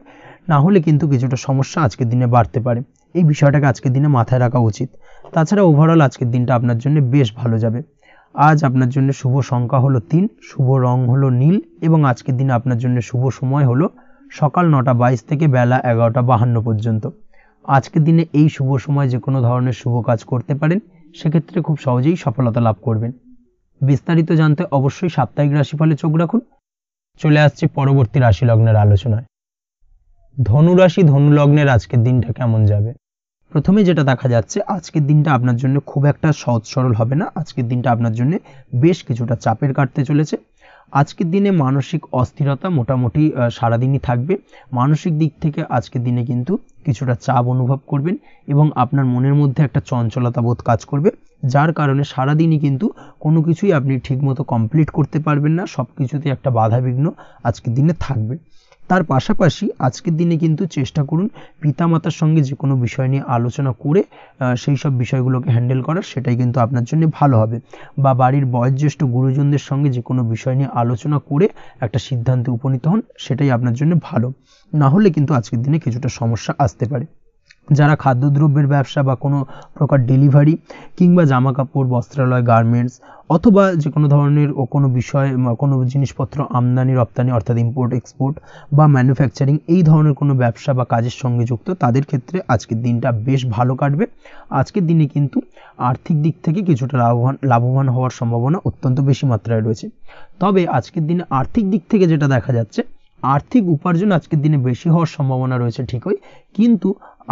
না হলে কিন্তু কিছুটা সমস্যা আজকের দিনে বাড়তে পারে। এই বিষয়টাকে আজকের দিনে মাথায় রাখা উচিত। তাছাড়া ওভারঅল আজকের দিনটা আপনার জন্য বেশ ভালো যাবে। আজ আপনার জন্য শুভ সংখ্যা হলো 3, শুভ রং হলো নীল, এবং আজকের দিনে আপনার জন্য শুভ সময় হলো সকাল 9:22 থেকে বেলা 11:52 পর্যন্ত। আজকের দিনে এই শুভ সময় যে কোনো ধরনের শুভ কাজ করতে পারেন, সেক্ষেত্রে খুব সহজেই সফলতা লাভ করবেন। বিস্তারিত জানতে অবশ্যই সাপ্তাহিক রাশিফলে চোখ রাখুন। চলে আসছে পরবর্তী রাশি লগ্নের আলোচনায়। ধনু রাশি ধনু লগ্নের আজকের দিনটা কেমন যাবে? প্রথমে যেটা দেখা যাচ্ছে, আজকের দিনটা আপনার জন্য খুব একটা সহজ সরল হবে না। আজকের দিনটা আপনার জন্য বেশ কিছুটা চাপের কাটতে চলেছে। আজকের দিনে মানসিক অস্থিরতা মোটামুটি সারাদিনই থাকবে। মানসিক দিক থেকে আজকের দিনে কিন্তু কিছুটা চাপ অনুভব করবেন এবং আপনার মনের মধ্যে একটা চঞ্চলতা বোধ কাজ করবে, যার কারণে সারাদিনই কিন্তু কোনো কিছুই আপনি ঠিকমতো কমপ্লিট করতে পারবেন না। সব কিছুতে একটা বাধাবিঘ্ন আজকের দিনে থাকবে। তার পাশাপাশি আজকের দিনে কিন্তু চেষ্টা করুন পিতামাতার সঙ্গে যে কোনো বিষয় নিয়ে আলোচনা করে সেই সব বিষয়গুলোকে হ্যান্ডেল করার, সেটাই কিন্তু আপনার জন্য ভালো হবে। বা বাড়ির বয়োজ্যেষ্ঠ গুরুজনদের সঙ্গে যে কোনো বিষয় নিয়ে আলোচনা করে একটা সিদ্ধান্তে উপনীত হন, সেটাই আপনার জন্য ভালো। না হলে কিন্তু আজকের দিনে কিছুটা সমস্যা আসতে পারে। যারা খাদ্যদ্রব্যের ব্যবসা বা কোনো প্রকার ডেলিভারি কিংবা জামা কাপড়, বস্ত্রালয়, গার্মেন্টস অথবা যে কোনো ধরনের কোনো বিষয়, কোনো জিনিসপত্র আমদানি রপ্তানি অর্থাৎ ইম্পোর্ট এক্সপোর্ট বা ম্যানুফ্যাকচারিং, এই ধরনের কোনো ব্যবসা বা কাজের সঙ্গে যুক্ত, তাদের ক্ষেত্রে আজকের দিনটা বেশ ভালো কাটবে। আজকের দিনে কিন্তু আর্থিক দিক থেকে কিছুটা লাভবান হওয়ার সম্ভাবনা অত্যন্ত বেশি মাত্রায় রয়েছে। তবে আজকের দিনে আর্থিক দিক থেকে যেটা দেখা যাচ্ছে, আর্থিক উপার্জন আজকের দিনে বেশি হওয়ার সম্ভাবনা রয়েছে ঠিকই, কিন্তু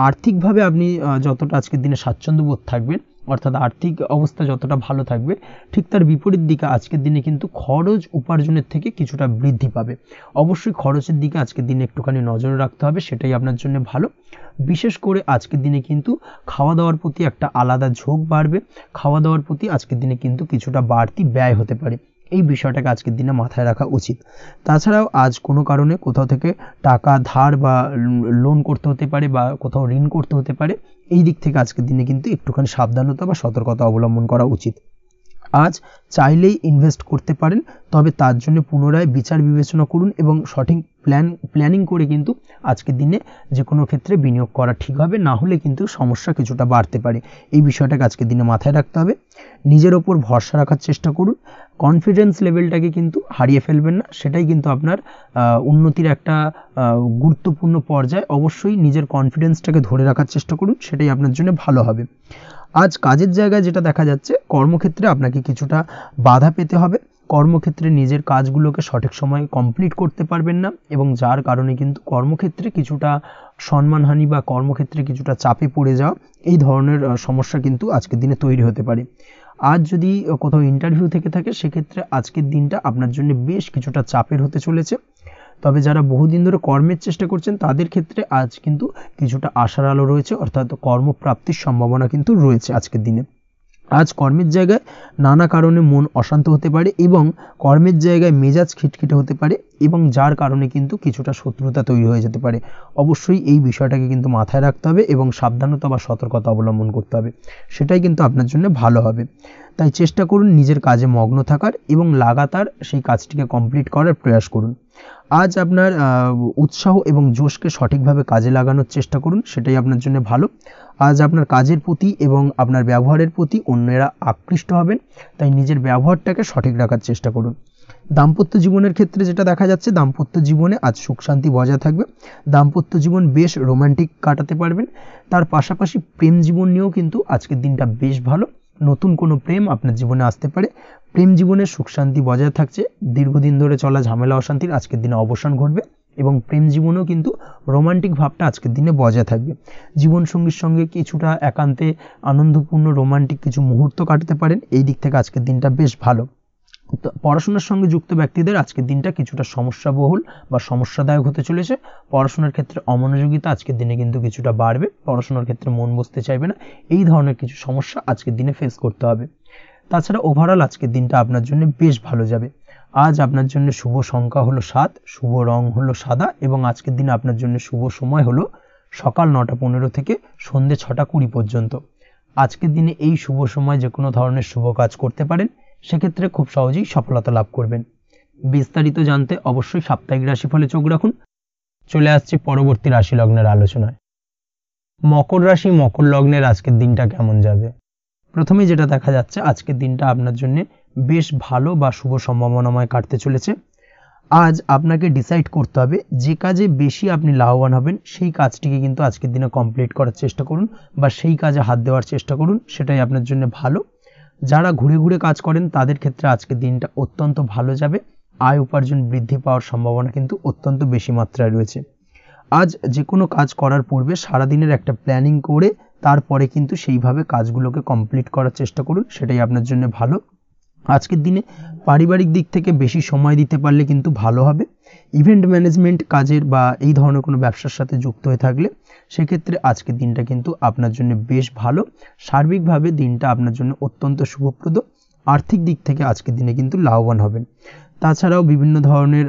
আর্থিকভাবে আপনি যতটা আজকের দিনে স্বাচ্ছন্দ্য বোধ থাকবেন, অর্থাৎ আর্থিক অবস্থা যতটা ভালো থাকবে, ঠিক তার বিপরীত দিকে আজকের দিনে কিন্তু খরচ উপার্জনের থেকে কিছুটা বৃদ্ধি পাবে। অবশ্যই খরচের দিকে আজকের দিনে একটুখানি নজর রাখতে হবে, সেটাই আপনার জন্য ভালো। বিশেষ করে আজকের দিনে কিন্তু খাওয়া দাওয়ার প্রতি একটা আলাদা ঝোঁক বাড়বে। খাওয়া দাওয়ার প্রতি আজকের দিনে কিন্তু কিছুটা বাড়তি ব্যয় হতে পারে। এই বিষয়টাকে আজকের দিনে মাথায় রাখা উচিত। তাছাড়াও আজ কোনো কারণে কোথাও থেকে টাকা ধার বা লোন করতে হতে পারে বা কোথাও ঋণ করতে হতে পারে। এই দিক থেকে আজকের দিনে কিন্তু একটুখানি সাবধানতা বা সতর্কতা অবলম্বন করা উচিত। আজ চাইলেই ইনভেস্ট করতে পারেন, তবে তার জন্য পুনরায় বিচার বিবেচনা করুন এবং সঠিক প্ল্যানিং করে কিন্তু আজকের দিনে যে কোনো ক্ষেত্রে বিনিয়োগ করা ঠিক হবে, না হলে কিন্তু সমস্যা কিছুটা বাড়তে পারে। এই বিষয়টাকে আজকের দিনে মাথায় রাখতে হবে। নিজের ওপর ভরসা রাখার চেষ্টা করুন, কনফিডেন্স লেভেলটাকে কিন্তু হারিয়ে ফেলবেন না, সেটাই কিন্তু আপনার উন্নতির একটা গুরুত্বপূর্ণ পর্যায়। অবশ্যই নিজের কনফিডেন্সটাকে ধরে রাখার চেষ্টা করুন, সেটাই আপনার জন্য ভালো হবে। আজ কাজের জায়গায় যেটা দেখা যাচ্ছে, কর্মক্ষেত্রে আপনাকে কিছুটা বাধা পেতে হবে। কর্মক্ষেত্রে নিজের কাজগুলোকে সঠিক সময়ে কমপ্লিট করতে পারবেন না, এবং যার কারণে কিন্তু কর্মক্ষেত্রে কিছুটা সম্মানহানি বা কর্মক্ষেত্রে কিছুটা চাপে পড়ে যাওয়া, এই ধরনের সমস্যা কিন্তু আজকের দিনে তৈরি হতে পারে। আজ যদি কোথাও ইন্টারভিউ থেকে থাকে, সেক্ষেত্রে আজকের দিনটা আপনার জন্য বেশ কিছুটা চাপের হতে চলেছে। তবে যারা বহুদিন ধরে কর্মের চেষ্টা করছেন, তাদের ক্ষেত্রে আজ কিন্তু কিছুটা আশার আলো রয়েছে, অর্থাৎ কর্মপ্রাপ্তির সম্ভাবনা কিন্তু রয়েছে আজকের দিনে। আজ কর্মের জায়গায় নানা কারণে মন অশান্ত হতে পারে এবং কর্মের জায়গায় মেজাজ খিটখিটে হতে পারে, এবং যার কারণে কিন্তু কিছুটা শত্রুতা তৈরি হয়ে যেতে পারে। অবশ্যই এই বিষয়টাকে কিন্তু মাথায় রাখতে হবে এবং সাবধানতা বা সতর্কতা অবলম্বন করতে হবে, সেটাই কিন্তু আপনার জন্য ভালো হবে। তাই চেষ্টা করুন নিজের কাজে মগ্ন থাকার এবং লাগাতার সেই কাজটিকে কমপ্লিট করার প্রয়াস করুন। আজ আপনার উৎসাহ এবং জোশকে সঠিকভাবে কাজে লাগানোর চেষ্টা করুন, সেটাই আপনার জন্য ভালো। আজ আপনার কাজের প্রতি এবং আপনার ব্যবহারের প্রতি অন্যেরা আকৃষ্ট হবেন, তাই নিজের ব্যবহারটাকে সঠিক রাখার চেষ্টা করুন। দাম্পত্য জীবনের ক্ষেত্রে যেটা দেখা যাচ্ছে, দাম্পত্য জীবনে আজ সুখ শান্তি বজায় থাকবে। দাম্পত্য জীবন বেশ রোমান্টিক কাটাতে পারবেন। তার পাশাপাশি প্রেম জীবন নিয়েও কিন্তু আজকের দিনটা বেশ ভালো। নতুন কোনো প্রেম আপনার জীবনে আসতে পারে। প্রেম জীবনে সুখ শান্তি বজায় থাকছে। দীর্ঘদিন ধরে চলা ঝামেলা অশান্তির আজকের দিনে অবসান ঘটবে এবং প্রেম জীবনেও কিন্তু রোমান্টিক ভাবটা আজকের দিনে বজায় থাকবে। জীবনসঙ্গীর সঙ্গে কিছুটা একান্তে আনন্দপূর্ণ রোমান্টিক কিছু মুহূর্ত কাটাতে পারেন। এই দিক থেকে আজকের দিনটা বেশ ভালো। তো পড়াশোনার সঙ্গে যুক্ত ব্যক্তিদের আজকের দিনটা কিছুটা সমস্যাবহুল বা সমস্যাদায়ক হতে চলেছে। পড়াশোনার ক্ষেত্রে অমনোযোগিতা আজকের দিনে কিন্তু কিছুটা বাড়বে। পড়াশোনার ক্ষেত্রে মন বসতে চাইবে না। এই ধরনের কিছু সমস্যা আজকের দিনে ফেস করতে হবে। তাছাড়া ওভারঅল আজকের দিনটা আপনার জন্য বেশ ভালো যাবে। আজ আপনার জন্য শুভ সংখ্যা হলো 7, শুভ রং হলো সাদা এবং আজকের দিনে আপনার জন্য শুভ সময় হলো সকাল 9:15 থেকে সন্ধ্যে 6:20 পর্যন্ত। আজকের দিনে এই শুভ সময় যে কোনো ধরনের শুভ কাজ করতে পারেন, সেক্ষেত্রে খুব সহজেই সফলতা লাভ করবেন। বিস্তারিত জানতে অবশ্যই সাপ্তাহিক রাশিফলে চোখ রাখুন। চলে আসছি পরবর্তী রাশি লগ্নের আলোচনায়। মকর রাশি, মকর লগ্নের আজকের দিনটা কেমন যাবে? প্রথমে যেটা দেখা যাচ্ছে, আজকের দিনটা আপনার জন্য বেশ ভালো বা শুভ সম্ভাবনাময় কাটতে চলেছে। আজ আপনাকে ডিসাইড করতে হবে যে কাজে বেশি আপনি লাভবান হবেন সেই কাজটিকে কিন্তু আজকের দিনে কমপ্লিট করার চেষ্টা করুন বা সেই কাজে হাত দেওয়ার চেষ্টা করুন, সেটাই আপনার জন্য ভালো। যারা ঘুরে ঘুরে কাজ করেন তাদের ক্ষেত্রে আজকের দিনটা অত্যন্ত ভালো যাবে। আয় উপার্জন বৃদ্ধি পাওয়ার সম্ভাবনা কিন্তু অত্যন্ত বেশি মাত্রায় রয়েছে। আজ যে কোনো কাজ করার পূর্বে সারাদিনের একটা প্ল্যানিং করে তারপরে কিন্তু সেইভাবে কাজগুলোকে কমপ্লিট করার চেষ্টা করুন, সেটাই আপনার জন্য ভালো। আজকের দিনে পারিবারিক দিক থেকে বেশি সময় দিতে পারলে কিন্তু ভালো হবে। ইভেন্ট ম্যানেজমেন্ট কাজের বা এই ধরনের কোনো ব্যবসার সাথে যুক্ত হয়ে থাকলে সেক্ষেত্রে আজকের দিনটা কিন্তু আপনার জন্য বেশ ভালো। সার্বিকভাবে দিনটা আপনার জন্য অত্যন্ত শুভপ্রদ। আর্থিক দিক থেকে আজকের দিনে কিন্তু লাভবান হবেন। তাছাড়াও বিভিন্ন ধরনের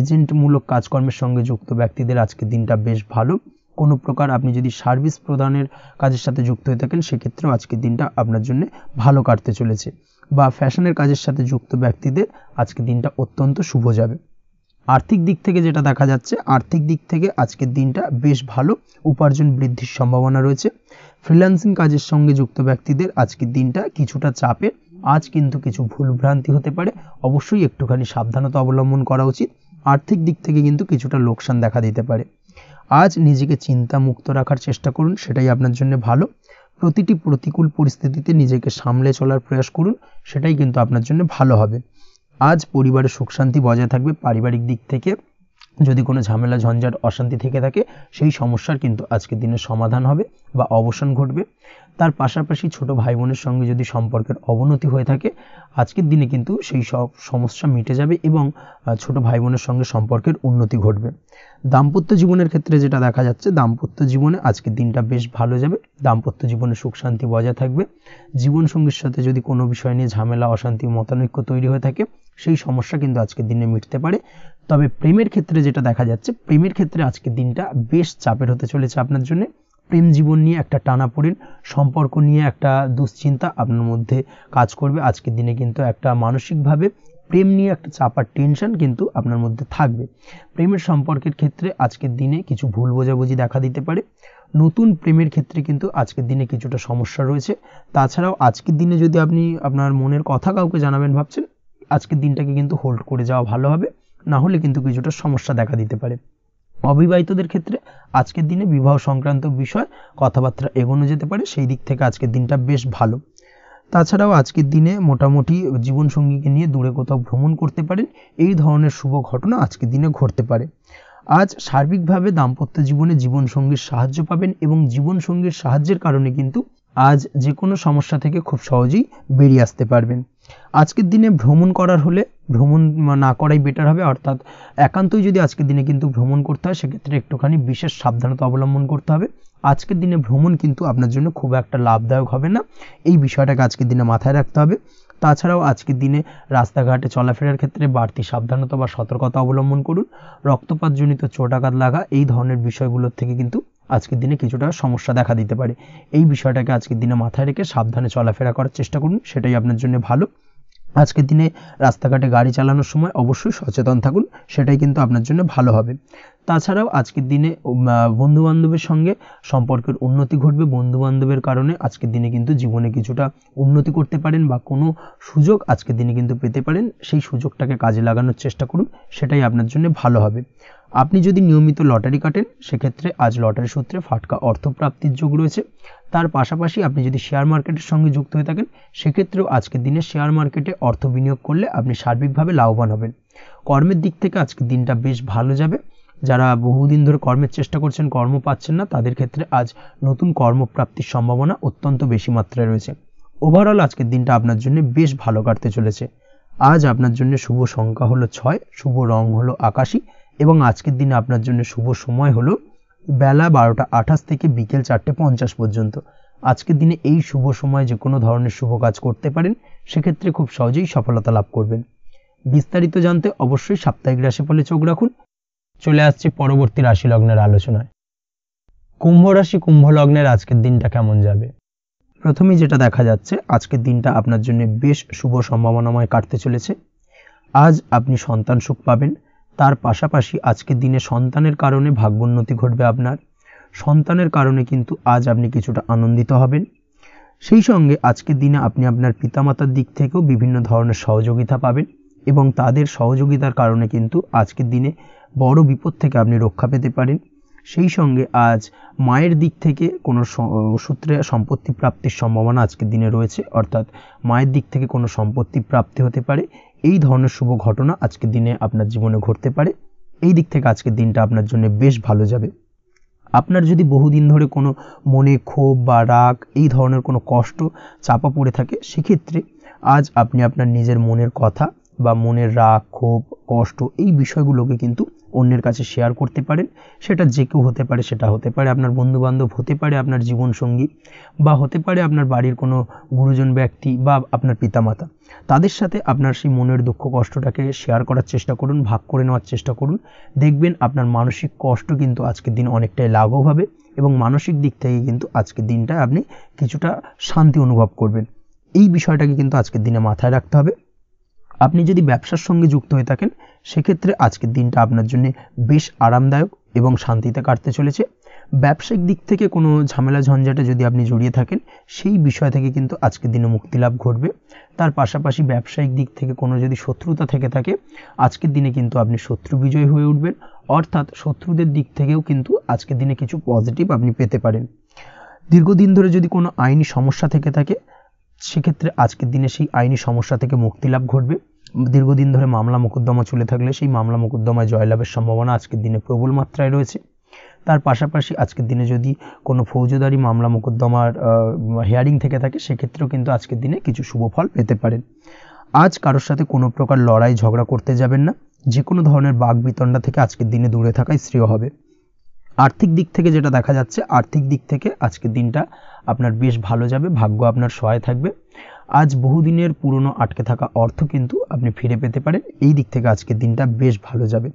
এজেন্টমূলক কাজকর্মের সঙ্গে যুক্ত ব্যক্তিদের আজকের দিনটা বেশ ভালো। কোনো প্রকার আপনি যদি সার্ভিস প্রদানের কাজের সাথে যুক্ত হয়ে থাকেন সেক্ষেত্রেও আজকের দিনটা আপনার জন্য ভালো কাটতে চলেছে। বা ফ্যাশনের কাজের সাথে যুক্ত ব্যক্তিদের আজকের দিনটা অত্যন্ত শুভ যাবে। আর্থিক দিক থেকে যেটা দেখা যাচ্ছে, আর্থিক দিক থেকে আজকের দিনটা বেশ ভালো। উপার্জন বৃদ্ধির সম্ভাবনা রয়েছে। ফ্রিল্যান্সিং কাজের সঙ্গে যুক্ত ব্যক্তিদের আজকের দিনটা কিছুটা চাপের। আজ কিন্তু কিছু ভুলভ্রান্তি হতে পারে, অবশ্যই একটুখানি সাবধানতা অবলম্বন করা উচিত। আর্থিক দিক থেকে কিন্তু কিছুটা লোকসান দেখা দিতে পারে। আজ নিজেকে চিন্তা মুক্ত রাখার চেষ্টা করুন, সেটাই আপনার জন্য ভালো। প্রতিটি প্রতিকূল পরিস্থিতিতে নিজেকে সামলে চলার প্রয়াস করুন, সেটাই কিন্তু আপনার জন্য ভালো হবে। আজ পরিবারে সুখ শান্তি বজায় থাকবে। পারিবারিক দিক থেকে যদি কোনো ঝামেলা ঝঞ্ঝাট অশান্তি থেকে থাকে সেই সমস্যার কিন্তু আজকের দিনে সমাধান হবে বা অবসান ঘটবে। তার পাশাপাশি ছোট ভাই বোনের সঙ্গে যদি সম্পর্কের অবনতি হয়ে থাকে আজকের দিনে কিন্তু সেই সব সমস্যা মিটে যাবে এবং ছোট ভাই বোনের সঙ্গে সম্পর্কের উন্নতি ঘটবে। দাম্পত্য জীবনের ক্ষেত্রে যেটা দেখা যাচ্ছে, দাম্পত্য জীবনে আজকের দিনটা বেশ ভালো যাবে। দাম্পত্য জীবনে সুখ শান্তি বজায় থাকবে। জীবনসঙ্গীর সাথে যদি কোনো বিষয় নিয়ে ঝামেলা অশান্তি মতানৈক্য তৈরি হয়ে থাকে সেই সমস্যা কিন্তু আজকের দিনে মিটতে পারে। তবে প্রেমের ক্ষেত্রে যেটা দেখা যাচ্ছে, প্রেমের ক্ষেত্রে আজকের দিনটা বেশ চাপের হতে চলেছে আপনার জন্য। প্রেম জীবন নিয়ে একটা টানাপোড়েন, সম্পর্ক নিয়ে একটা দুশ্চিন্তা আপনার মধ্যে কাজ করবে। আজকের দিনে কিন্তু একটা মানসিকভাবে প্রেম নিয়ে একটা চাপার টেনশন কিন্তু আপনার মধ্যে থাকবে। প্রেমের সম্পর্কের ক্ষেত্রে আজকের দিনে কিছু ভুল বোঝাবুঝি দেখা দিতে পারে। নতুন প্রেমের ক্ষেত্রে কিন্তু আজকের দিনে কিছুটা সমস্যা রয়েছে। তাছাড়াও আজকের দিনে যদি আপনি আপনার মনের কথা কাউকে জানাবেন ভাবছেন, আজকের দিনটাকে কিন্তু হোল্ড করে যাওয়া ভালো হবে, না হলে কিন্তু কিছুটা সমস্যা দেখা দিতে পারে। অবিবাহিতদের ক্ষেত্রে আজকের দিনে বিবাহ সংক্রান্ত বিষয় কথাবার্তা এগোনো যেতে পারে, সেই দিক থেকে আজকের দিনটা বেশ ভালো। তাছাড়াও আজকের দিনে মোটামুটি জীবনসঙ্গীকে নিয়ে দূরে কোথাও ভ্রমণ করতে পারেন, এই ধরনের শুভ ঘটনা আজকের দিনে ঘটতে পারে। আজ সার্বিকভাবে দাম্পত্য জীবনে জীবনসঙ্গীর সাহায্য পাবেন এবং জীবনসঙ্গীর সাহায্যের কারণে কিন্তু আজ যে কোনো সমস্যা থেকে খুব সহজেই বেরিয়ে আসতে পারবেন। আজকের দিনে ভ্রমণ করার হলে ভ্রমণ না করাই বেটার হবে, অর্থাৎ একান্তই যদি আজকের দিনে কিন্তু ভ্রমণ করতে হয় সেক্ষেত্রে একটুখানি বিশেষ সাবধানতা অবলম্বন করতে হবে। আজকের দিনে ভ্রমণ কিন্তু আপনার জন্য খুব একটা লাভদায়ক হবে না, এই বিষয়টাকে আজকের দিনে মাথায় রাখতে হবে। তাছাড়াও আজকের দিনে রাস্তাঘাটে চলাফেরার ক্ষেত্রে বাড়তি সাবধানতা বা সতর্কতা অবলম্বন করুন। রক্তপাতজনিত চোটাঘাত লাগা এই ধরনের বিষয়গুলোর থেকে কিন্তু আজকের দিনে কিছুটা সমস্যা দেখা দিতে পারে। এই বিষয়টাকে আজকের দিনে মাথায় রেখে সাবধানে চলাফেরা করার চেষ্টা করুন, সেটাই আপনার জন্য ভালো। আজকের দিনে রাস্তাঘাটে গাড়ি চালানোর সময় অবশ্যই সচেতন থাকুন, সেটাই কিন্তু আপনার জন্য ভালো হবে। তাছাড়াও আজকের দিনে বন্ধুবান্ধবের সঙ্গে সম্পর্কের উন্নতি ঘটবে। বন্ধুবান্ধবের কারণে আজকের দিনে কিন্তু জীবনে কিছুটা উন্নতি করতে পারেন বা কোনো সুযোগ আজকের দিনে কিন্তু পেতে পারেন। সেই সুযোগটাকে কাজে লাগানোর চেষ্টা করুন, সেটাই আপনার জন্য ভালো হবে। আপনি যদি নিয়মিত লটারি কাটেন সেক্ষেত্রে আজ লটারি সূত্রে ফাটকা অর্থপ্রাপ্তির যোগ রয়েছে। তার পাশাপাশি আপনি যদি শেয়ার মার্কেটের সঙ্গে যুক্ত হয়ে থাকেন সেক্ষেত্রেও আজকের দিনে শেয়ার মার্কেটে অর্থ বিনিয়োগ করলে আপনি সার্বিকভাবে লাভবান হবেন। কর্মের দিক থেকে আজকের দিনটা বেশ ভালো যাবে। যারা বহুদিন ধরে কর্মের চেষ্টা করছেন, কর্ম পাচ্ছেন না, তাদের ক্ষেত্রে আজ নতুন কর্মপ্রাপ্তির সম্ভাবনা অত্যন্ত বেশি মাত্রায় রয়েছে। ওভারঅল আজকের দিনটা আপনার জন্য বেশ ভালো কাটতে চলেছে। আজ আপনার জন্য শুভ সংখ্যা হলো 6, শুভ রং হলো আকাশী এবং আজকের দিনে আপনার জন্য শুভ সময় হলো বেলা 12টা 28 থেকে বিকেল 4টে 50 পর্যন্ত। আজকের দিনে এই শুভ সময় যে কোনো ধরনের শুভ কাজ করতে পারেন, সেক্ষেত্রে খুব সহজেই সফলতা লাভ করবেন। বিস্তারিত জানতে অবশ্যই সাপ্তাহিক রাশিফলে চোখ রাখুন। চলে আসছে পরবর্তী রাশি লগ্নের আলোচনায়। কুম্ভ রাশি কুম্ভ লগ্নের আজকের দিনটা কেমন যাবে? প্রথমেই যেটা দেখা যাচ্ছে, আজকের দিনটা আপনার জন্য বেশ শুভ সম্ভাবনাময় কাটতে চলেছে। আজ আপনি সন্তান সুখ পাবেন। তার পাশাপাশি আজকের দিনে সন্তানের কারণে ভাগ্যোন্নতি ঘটবে আপনার। সন্তানের কারণে কিন্তু আজ আপনি কিছুটা আনন্দিত হবেন। সেই সঙ্গে আজকের দিনে আপনি আপনার পিতামাতার দিক থেকেও বিভিন্ন ধরনের সহযোগিতা পাবেন এবং তাদের সহযোগিতার কারণে কিন্তু আজকের দিনে বড় বিপদ থেকে আপনি রক্ষা পেতে পারেন। সেই সঙ্গে আজ মায়ের দিক থেকে কোনো সূত্রে সম্পত্তি প্রাপ্তির সম্ভাবনা আজকের দিনে রয়েছে, অর্থাৎ মায়ের দিক থেকে কোনো সম্পত্তি প্রাপ্তি হতে পারে। এই ধরনের শুভ ঘটনা আজকের দিনে আপনার জীবনে ঘটতে পারে। এই দিক থেকে আজকের দিনটা আপনার জন্য বেশ ভালো যাবে। আপনার যদি বহুদিন ধরে কোনো মনে ক্ষোভ বা রাগ এই ধরনের কোনো কষ্ট চাপা পড়ে থাকে, সেক্ষেত্রে আজ আপনি আপনার নিজের মনের কথা বা মনের রাগ ক্ষোভ কষ্ট এই বিষয়গুলোকে কিন্তু অন্যের কাছে শেয়ার করতে পারেন। সেটা যে কেউ হতে পারে, সেটা হতে পারে আপনার বন্ধুবান্ধব, হতে পারে আপনার জীবনসঙ্গী, বা হতে পারে আপনার বাড়ির কোনো গুরুজন ব্যক্তি বা আপনার পিতামাতা। তাদের সাথে আপনার সেই মনের দুঃখ কষ্টটাকে শেয়ার করার চেষ্টা করুন, ভাগ করে নেওয়ার চেষ্টা করুন। দেখবেন আপনার মানসিক কষ্ট কিন্তু আজকের দিন অনেকটাই লাঘব হবে এবং মানসিক দিক থেকে কিন্তু আজকের দিনটা আপনি কিছুটা শান্তি অনুভব করবেন। এই বিষয়টাকে কিন্তু আজকের দিনে মাথায় রাখতে হবে। আপনি যদি ব্যবসার সঙ্গে যুক্ত হয়ে থাকেন সেক্ষেত্রে আজকের দিনটা আপনার জন্য বেশ আরামদায়ক এবং শান্তিতে কাটতে চলেছে। ব্যবসায়িক দিক থেকে কোনো ঝামেলা ঝঞ্ঝাটে যদি আপনি জড়িয়ে থাকেন, সেই বিষয় থেকে কিন্তু আজকের দিনে মুক্তি লাভ ঘটবে। তার পাশাপাশি ব্যবসায়িক দিক থেকে কোনো যদি শত্রুতা থেকে থাকে, আজকের দিনে কিন্তু আপনি শত্রু বিজয় হয়ে উঠবেন, অর্থাৎ শত্রুদের দিক থেকেও কিন্তু আজকের দিনে কিছু পজিটিভ আপনি পেতে পারেন। দীর্ঘদিন ধরে যদি কোনো আইনি সমস্যা থেকে থাকে, সেক্ষেত্রে আজকের দিনে সেই আইনি সমস্যা থেকে মুক্তি লাভ ঘটবে। দীর্ঘদিন ধরে মামলা মোকদ্দমা চলে থাকলে সেই মামলা মোকদ্দমায় জয়লাভের সম্ভাবনা আজকের দিনে প্রবল মাত্রায় রয়েছে। তার পাশাপাশি আজকের দিনে যদি কোনো ফৌজদারি মামলা মোকদ্দমার হিয়ারিং থেকে থাকে, সেক্ষেত্রেও কিন্তু আজকের দিনে কিছু শুভ ফল পেতে পারেন। আজ কারোর সাথে কোনো প্রকার লড়াই ঝগড়া করতে যাবেন না। যে কোনো ধরনের বাক বিতণ্ডা থেকে আজকের দিনে দূরে থাকাই শ্রেয় হবে। আর্থিক দিক থেকে যেটা দেখা যাচ্ছে, আর্থিক দিক থেকে আজকের দিনটা আপনার বেশ ভালো যাবে, ভাগ্য আপনার সহায় থাকবে। আজ বহুদিনের পুরনো আটকে থাকা অর্থ কিন্তু আপনি ফিরে পেতে পারেন। এই দিক থেকে আজকের দিনটা বেশ ভালো যাবে।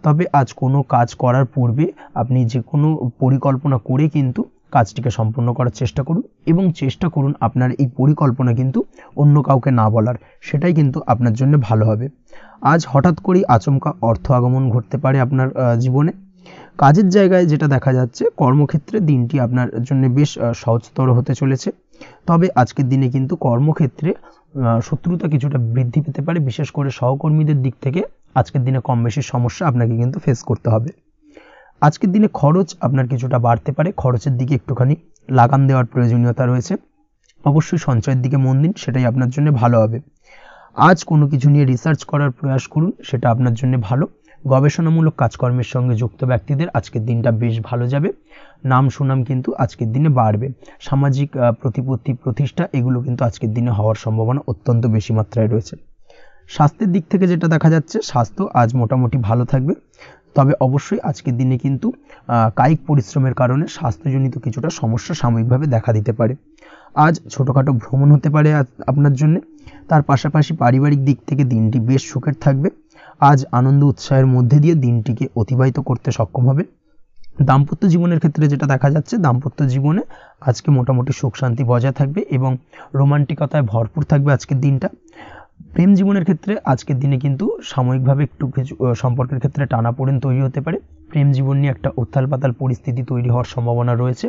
তবে আজ কোনো কাজ করার পূর্বে আপনি যে কোনো পরিকল্পনা করে কিন্তু কাজটিকে সম্পূর্ণ করার চেষ্টা করুন এবং চেষ্টা করুন আপনার এই পরিকল্পনা কিন্তু অন্য কাউকে না বলার, সেটাই কিন্তু আপনার জন্য ভালো হবে। আজ হঠাৎ করেই আচমকা অর্থ আগমন ঘটতে পারে আপনার জীবনে। কাজের জায়গায় যেটা দেখা যাচ্ছে, কর্মক্ষেত্রে দিনটি আপনার জন্য বেশ সহজতর হতে চলেছে। তবে আজকের দিনে কিন্তু কর্মক্ষেত্রে শত্রুতা কিছুটা বৃদ্ধি পেতে পারে, বিশেষ করে সহকর্মীদের দিক থেকে আজকের দিনে কম বেশি সমস্যা আপনাকে কিন্তু ফেস করতে হবে। আজকের দিনে খরচ আপনার কিছুটা বাড়তে পারে, খরচের দিকে একটুখানি লাগাম দেওয়ার প্রয়োজনীয়তা রয়েছে। অবশ্যই সঞ্চয়ের দিকে মন দিন, সেটাই আপনার জন্য ভালো হবে। আজ কোনো কিছু নিয়ে রিসার্চ করার প্রয়াস করুন, সেটা আপনার জন্য ভালো। গবেষণামূলক কাজকর্মের সঙ্গে যুক্ত ব্যক্তিদের আজকের দিনটা বেশ ভালো যাবে। নাম সুনাম কিন্তু আজকের দিনে বাড়বে। সামাজিক প্রতিপত্তি প্রতিষ্ঠা এগুলো কিন্তু আজকের দিনে হওয়ার সম্ভাবনা অত্যন্ত বেশি মাত্রায় রয়েছে। স্বাস্থ্যের দিক থেকে যেটা দেখা যাচ্ছে, স্বাস্থ্য আজ মোটামুটি ভালো থাকবে। তবে অবশ্যই আজকের দিনে কিন্তু কায়িক পরিশ্রমের কারণে স্বাস্থ্যজনিত কিছুটা সমস্যা সাময়িকভাবে দেখা দিতে পারে। আজ ছোটোখাটো ভ্রমণ হতে পারে আপনার জন্য। তার পাশাপাশি পারিবারিক দিক থেকে দিনটি বেশ সুখের থাকবে। আজ আনন্দ উৎসাহের মধ্যে দিয়ে দিনটিকে অতিবাহিত করতে সক্ষম হবে। দাম্পত্য জীবনের ক্ষেত্রে যেটা দেখা যাচ্ছে, দাম্পত্য জীবনে আজকে মোটামুটি সুখ শান্তি বজায় থাকবে এবং রোমান্টিকতায় ভরপুর থাকবে আজকের দিনটা। প্রেম জীবনের ক্ষেত্রে আজকের দিনে কিন্তু সাময়িকভাবে একটু কিছু সম্পর্কের ক্ষেত্রে টানাপোড়েন তৈরি হতে পারে। প্রেম জীবন নিয়ে একটা উত্থাল পাতাল পরিস্থিতি তৈরি হওয়ার সম্ভাবনা রয়েছে।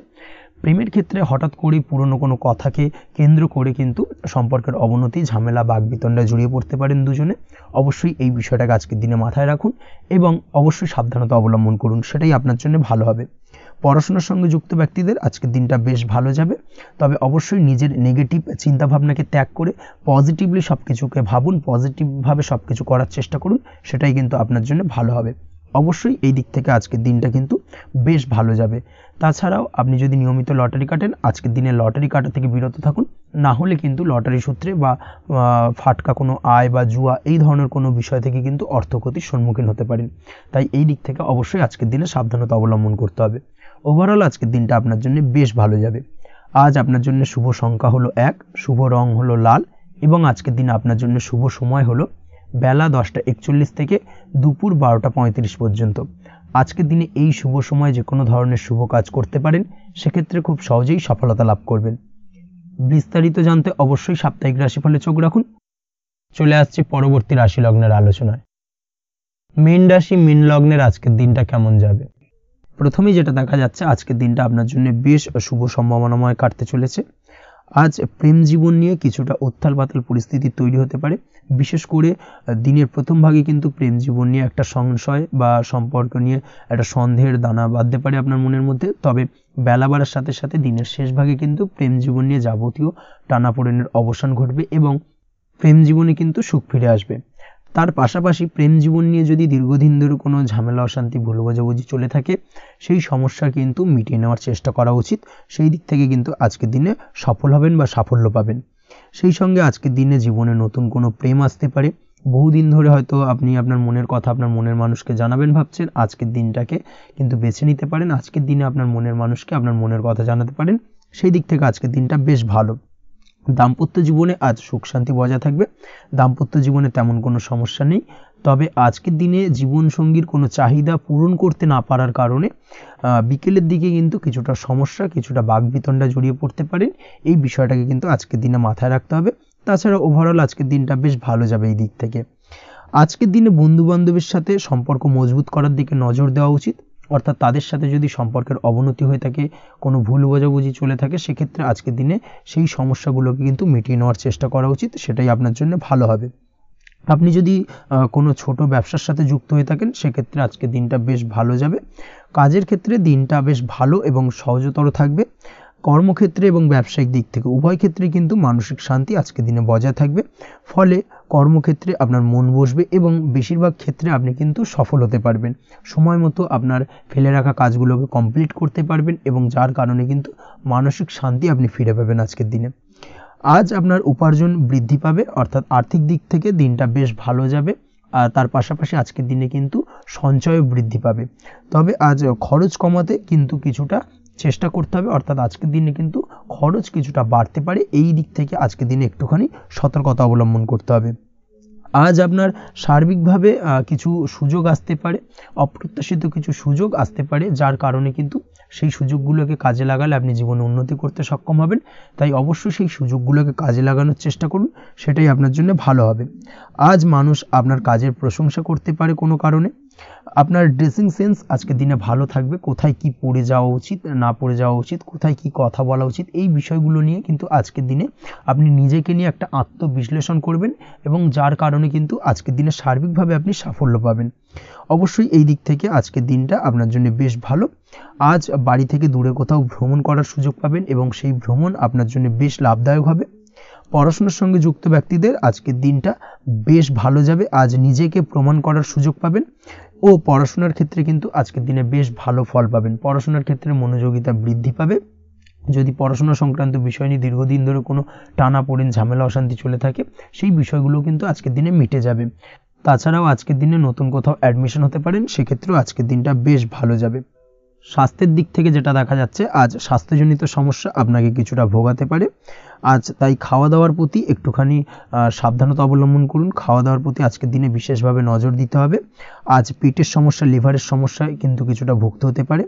প্রেমের ক্ষেত্রে হঠাৎ করেই পুরনো কোনো কথাকে কেন্দ্র করে কিন্তু সম্পর্কের অবনতি, ঝামেলা, বাগবিতণ্ডায় জড়িয়ে পড়তে পারেন দুজনে। অবশ্যই এই বিষয়টাকে আজকের দিনে মাথায় রাখুন এবং অবশ্যই সাবধানতা অবলম্বন করুন, সেটাই আপনার জন্য ভালো হবে। পড়াশোনার সঙ্গে যুক্ত ব্যক্তিদের আজকের দিনটা বেশ ভালো যাবে, তবে অবশ্যই নিজের নেগেটিভ চিন্তাভাবনাকে ত্যাগ করে পজিটিভলি সব কিছুকে ভাবুন, পজিটিভভাবে সব কিছু করার চেষ্টা করুন, সেটাই কিন্তু আপনার জন্য ভালো হবে। অবশ্যই এই দিক থেকে আজকের দিনটা কিন্তু বেশ ভালো যাবে। তাছাড়াও আপনি যদি নিয়মিত লটারি কাটেন, আজকের দিনে লটারি কাটা থেকে বিরত থাকুন, না হলে কিন্তু লটারি সূত্রে বা ফাটকা কোনো আয় বা জুয়া এই ধরনের কোনো বিষয় থেকে কিন্তু অর্থক্ষতির সম্মুখীন হতে পারেন। তাই এই দিক থেকে অবশ্যই আজকের দিনে সাবধানতা অবলম্বন করতে হবে। ওভারঅল আজকের দিনটা আপনার জন্য বেশ ভালো যাবে। আজ আপনার জন্য শুভ সংখ্যা হলো 1, শুভ রং হলো লাল এবং আজকের দিনে আপনার জন্য শুভ সময় হলো বেলা 10:41 থেকে দুপুর 12:35 পর্যন্ত। আজকের দিনে এই শুভ সময় যে কোনো ধরনের শুভ কাজ করতে পারেন, সেক্ষেত্রে খুব সহজেই সফলতা লাভ করবেন। বিস্তারিত জানতে অবশ্যই সাপ্তাহিক রাশিফলে চোখ রাখুন। চলে আসছে পরবর্তী রাশি লগ্নের আলোচনায়। মীন রাশি, মীন লগ্নের আজকের দিনটা কেমন যাবে? প্রথমেই যেটা দেখা যাচ্ছে, আজকের দিনটা আপনার জন্য বেশ শুভ সম্ভাবনাময় কাটতে চলেছে। আজ প্রেম জীবন নিয়ে কিছুটা উত্থাল পাতাল পরিস্থিতি তৈরি হতে পারে। বিশেষ করে দিনের প্রথম ভাগে কিন্তু প্রেম জীবন নিয়ে একটা সংশয় বা সম্পর্ক নিয়ে একটা সন্দেহের দানা বাঁধতে পারে আপনার মনের মধ্যে। তবে বেলা বাড়ার সাথে সাথে দিনের শেষ ভাগে কিন্তু প্রেম জীবন নিয়ে যাবতীয় টানাপোড়েনের অবসান ঘটবে এবং প্রেম জীবনে কিন্তু সুখ ফিরে আসবে। তার পাশাপাশি প্রেম জীবন নিয়ে যদি দীর্ঘদিন ধরে কোনো ঝামেলা, অশান্তি, ভুল বোঝাবুঝি চলে থাকে, সেই সমস্যা কিন্তু মিটিয়ে নেওয়ার চেষ্টা করা উচিত। সেই দিক থেকে কিন্তু আজকের দিনে সফল হবেন বা সাফল্য পাবেন। সেই সঙ্গে আজকের দিনে জীবনে নতুন কোনো প্রেম আসতে পারে। বহুদিন ধরে হয়তো আপনি আপনার মনের কথা আপনার মনের মানুষকে জানাবেন ভাবছেন, আজকের দিনটাকে কিন্তু বেছে নিতে পারেন। আজকের দিনে আপনার মনের মানুষকে আপনার মনের কথা জানাতে পারেন। সেই দিক থেকে আজকের দিনটা বেশ ভালো। দাম্পত্য জীবনে আজ সুখ শান্তি বজায় থাকবে। দাম্পত্য জীবনে তেমন কোনো সমস্যা নেই। তবে আজকের দিনে জীবনসঙ্গীর কোনো চাহিদা পূরণ করতে না পারার কারণে বিকেলের দিকে কিন্তু কিছুটা সমস্যা, কিছুটা বাকবিতণ্ডা জড়িয়ে পড়তে পারেন। এই বিষয়টাকে কিন্তু আজকের দিনে মাথায় রাখতে হবে। তাছাড়া ওভারঅল আজকের দিনটা বেশ ভালো যাবে এই দিক থেকে। আজকের দিনে বন্ধু বান্ধবের সাথে সম্পর্ক মজবুত করার দিকে নজর দেওয়া উচিত। অর্থাৎ তাদের সাথে যদি সম্পর্কের অবনতি হয়ে থাকে, কোনো ভুল বোঝাবুঝি চলে থাকে, সেক্ষেত্রে আজকের দিনে সেই সমস্যাগুলোকে কিন্তু মিটিয়ে নেওয়ার চেষ্টা করা উচিত, সেটাই আপনার জন্য ভালো হবে। আপনি যদি কোনো ছোট ব্যবসার সাথে যুক্ত হয়ে থাকেন, সেক্ষেত্রে আজকের দিনটা বেশ ভালো যাবে। কাজের ক্ষেত্রে দিনটা বেশ ভালো এবং সহজতর থাকবে। কর্মক্ষেত্রে এবং ব্যবসায়িক দিক থেকে উভয় ক্ষেত্রে কিন্তু মানসিক শান্তি আজকের দিনে বজায় থাকবে। ফলে কর্মক্ষেত্রে আপনার মন বসবে এবং বেশিরভাগ ক্ষেত্রে আপনি কিন্তু সফল হতে পারবেন। সময় মতো আপনার ফেলে রাখা কাজগুলোকে কমপ্লিট করতে পারবেন এবং যার কারণে কিন্তু মানসিক শান্তি আপনি ফিরে পাবেন আজকের দিনে। আজ আপনার উপার্জন বৃদ্ধি পাবে, অর্থাৎ আর্থিক দিক থেকে দিনটা বেশ ভালো যাবে। আর তার পাশাপাশি আজকের দিনে কিন্তু সঞ্চয় বৃদ্ধি পাবে। তবে আজ খরচ কমাতে কিন্তু কিছুটা চেষ্টা করতে হবে, অর্থাৎ আজকের দিনে কিন্তু খরচ কিছুটা বাড়তে পারে। এই দিক থেকে আজকের দিনে একটুখানি সতর্কতা অবলম্বন করতে হবে। আজ আপনার সার্বিকভাবে কিছু সুযোগ আসতে পারে, অপ্রত্যাশিত কিছু সুযোগ আসতে পারে, যার কারণে কিন্তু সেই সুযোগগুলোকে কাজে লাগালে আপনি জীবনে উন্নতি করতে সক্ষম হবেন। তাই অবশ্যই সেই সুযোগগুলোকে কাজে লাগানোর চেষ্টা করুন, সেটাই আপনার জন্য ভালো হবে। আজ মানুষ আপনার কাজের প্রশংসা করতে পারে কোনো কারণে। আপনার ড্রেসিং সেন্স আজকের দিনে ভালো থাকবে। কোথায় কি পরে যাওয়া উচিত, না পরে যাওয়া উচিত, কোথায় কি কথা বলা উচিত, এই বিষয়গুলো নিয়ে কিন্তু আজকের দিনে আপনি নিজেকে নিয়ে একটা আত্মবিশ্লেষণ করবেন এবং যার কারণে কিন্তু আজকের দিনে সার্বিকভাবে আপনি সাফল্য পাবেন। অবশ্যই এই দিক থেকে আজকের দিনটা আপনার জন্য বেশ ভালো। আজ বাড়ি থেকে দূরে কোথাও ভ্রমণ করার সুযোগ পাবেন এবং সেই ভ্রমণ আপনার জন্য বেশ লাভদায়ক হবে। পড়াশোনার সঙ্গে যুক্ত ব্যক্তিদের আজকের দিনটা বেশ ভালো যাবে। আজ নিজেকে প্রমাণ করার সুযোগ পাবেন ও পড়াশোনার ক্ষেত্রে কিন্তু আজকের দিনে বেশ ভালো ফল পাবেন। পড়াশোনার ক্ষেত্রে মনোযোগিতা বৃদ্ধি পাবে। যদি পড়াশোনা সংক্রান্ত বিষয় নিয়ে দীর্ঘদিন ধরে কোনো টানাপোড়েন, ঝামেলা, অশান্তি চলে থাকে, সেই বিষয়গুলো কিন্তু আজকের দিনে মিটে যাবে। তাছাড়াও আজকের দিনে নতুন কোথাও অ্যাডমিশন হতে পারেন, সেক্ষেত্রেও আজকের দিনটা বেশ ভালো যাবে। স্বাস্থ্যের দিক থেকে যেটা দেখা যাচ্ছে, আজ স্বাস্থ্যজনিত সমস্যা আপনাকে কিছুটা ভোগাতে পারে। আজ তাই খাওয়া দাওয়ার প্রতি একটুখানি সাবধানতা অবলম্বন করুন। খাওয়া দাওয়ার প্রতি আজকের দিনে বিশেষভাবে নজর দিতে হবে। আজ পেটের সমস্যা, লিভারের সমস্যায় কিন্তু কিছুটা ভুগতে হতে পারে।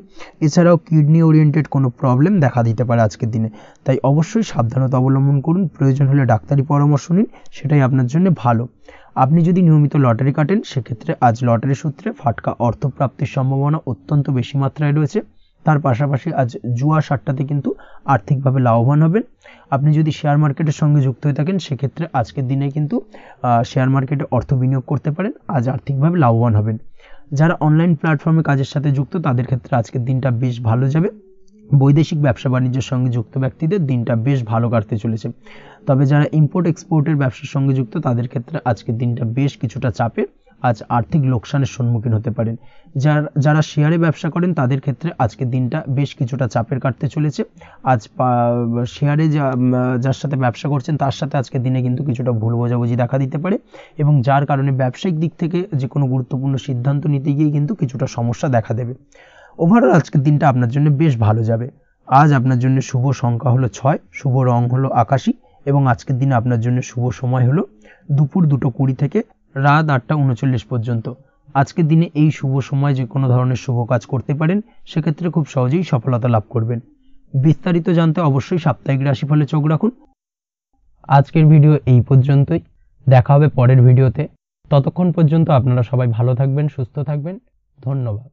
এছাড়াও কিডনি ওরিয়েন্টেড কোনো প্রবলেম দেখা দিতে পারে আজকের দিনে, তাই অবশ্যই সাবধানতা অবলম্বন করুন। প্রয়োজন হলে ডাক্তারি পরামর্শ নিন, সেটাই আপনার জন্য ভালো। আপনি যদি নিয়মিত লটারি কাটেন, সেক্ষেত্রে আজ লটারি সূত্রে ফাটকা অর্থপ্রাপ্তির সম্ভাবনা অত্যন্ত বেশি মাত্রায় রয়েছে। তার পাশাপাশি আজ জুয়া সাট্টাতে কিন্তু আর্থিকভাবে লাভবান হবেন। আপনি যদি শেয়ার মার্কেটের সঙ্গে যুক্ত হয়ে থাকেন, সেক্ষেত্রে আজকের দিনে কিন্তু শেয়ার মার্কেটে অর্থ বিনিয়োগ করতে পারেন, আজ আর্থিকভাবে লাভবান হবেন। যারা অনলাইন প্ল্যাটফর্মে কাজের সাথে যুক্ত, তাদের ক্ষেত্রে আজকের দিনটা বেশ ভালো যাবে। বৈদেশিক ব্যবসা বাণিজ্যের সঙ্গে যুক্ত ব্যক্তিদের দিনটা বেশ ভালো কাটতে চলেছে। তবে যারা ইম্পোর্ট এক্সপোর্টের ব্যবসার সঙ্গে যুক্ত, তাদের ক্ষেত্রে আজকের দিনটা বেশ কিছুটা চাপের। আজ আর্থিক লোকসানের সম্মুখীন হতে পারেন। যারা শেয়ারে ব্যবসা করেন, তাদের ক্ষেত্রে আজকের দিনটা বেশ কিছুটা চাপের কাটতে চলেছে। আজ শেয়ারে যার সাথে ব্যবসা করছেন, তার সাথে আজকের দিনে কিন্তু কিছুটা ভুল বোঝাবুঝি দেখা দিতে পারে, এবং যার কারণে ব্যবসায়িক দিক থেকে যে কোনো গুরুত্বপূর্ণ সিদ্ধান্ত নিতে গিয়ে কিন্তু কিছুটা সমস্যা দেখা দেবে। ওভারঅল আজকের দিনটা আপনার জন্য বেশ ভালো যাবে। আজ আপনার জন্য শুভ সংখ্যা হলো 6, শুভ রং হলো আকাশী, এবং আজকের দিনে আপনার জন্য শুভ সময় হলো দুপুর 2:20 থেকে রাত 8:39 পর্যন্ত। আজকের দিনে এই শুভ সময় যে কোনো ধরনের শুভ কাজ করতে পারেন, সেক্ষেত্রে খুব সহজেই সফলতা লাভ করবেন। বিস্তারিত জানতে অবশ্যই সাপ্তাহিক রাশিফলে চোখ রাখুন। আজকের ভিডিও এই পর্যন্তই, দেখা হবে পরের ভিডিওতে। ততক্ষণ পর্যন্ত আপনারা সবাই ভালো থাকবেন, সুস্থ থাকবেন। ধন্যবাদ।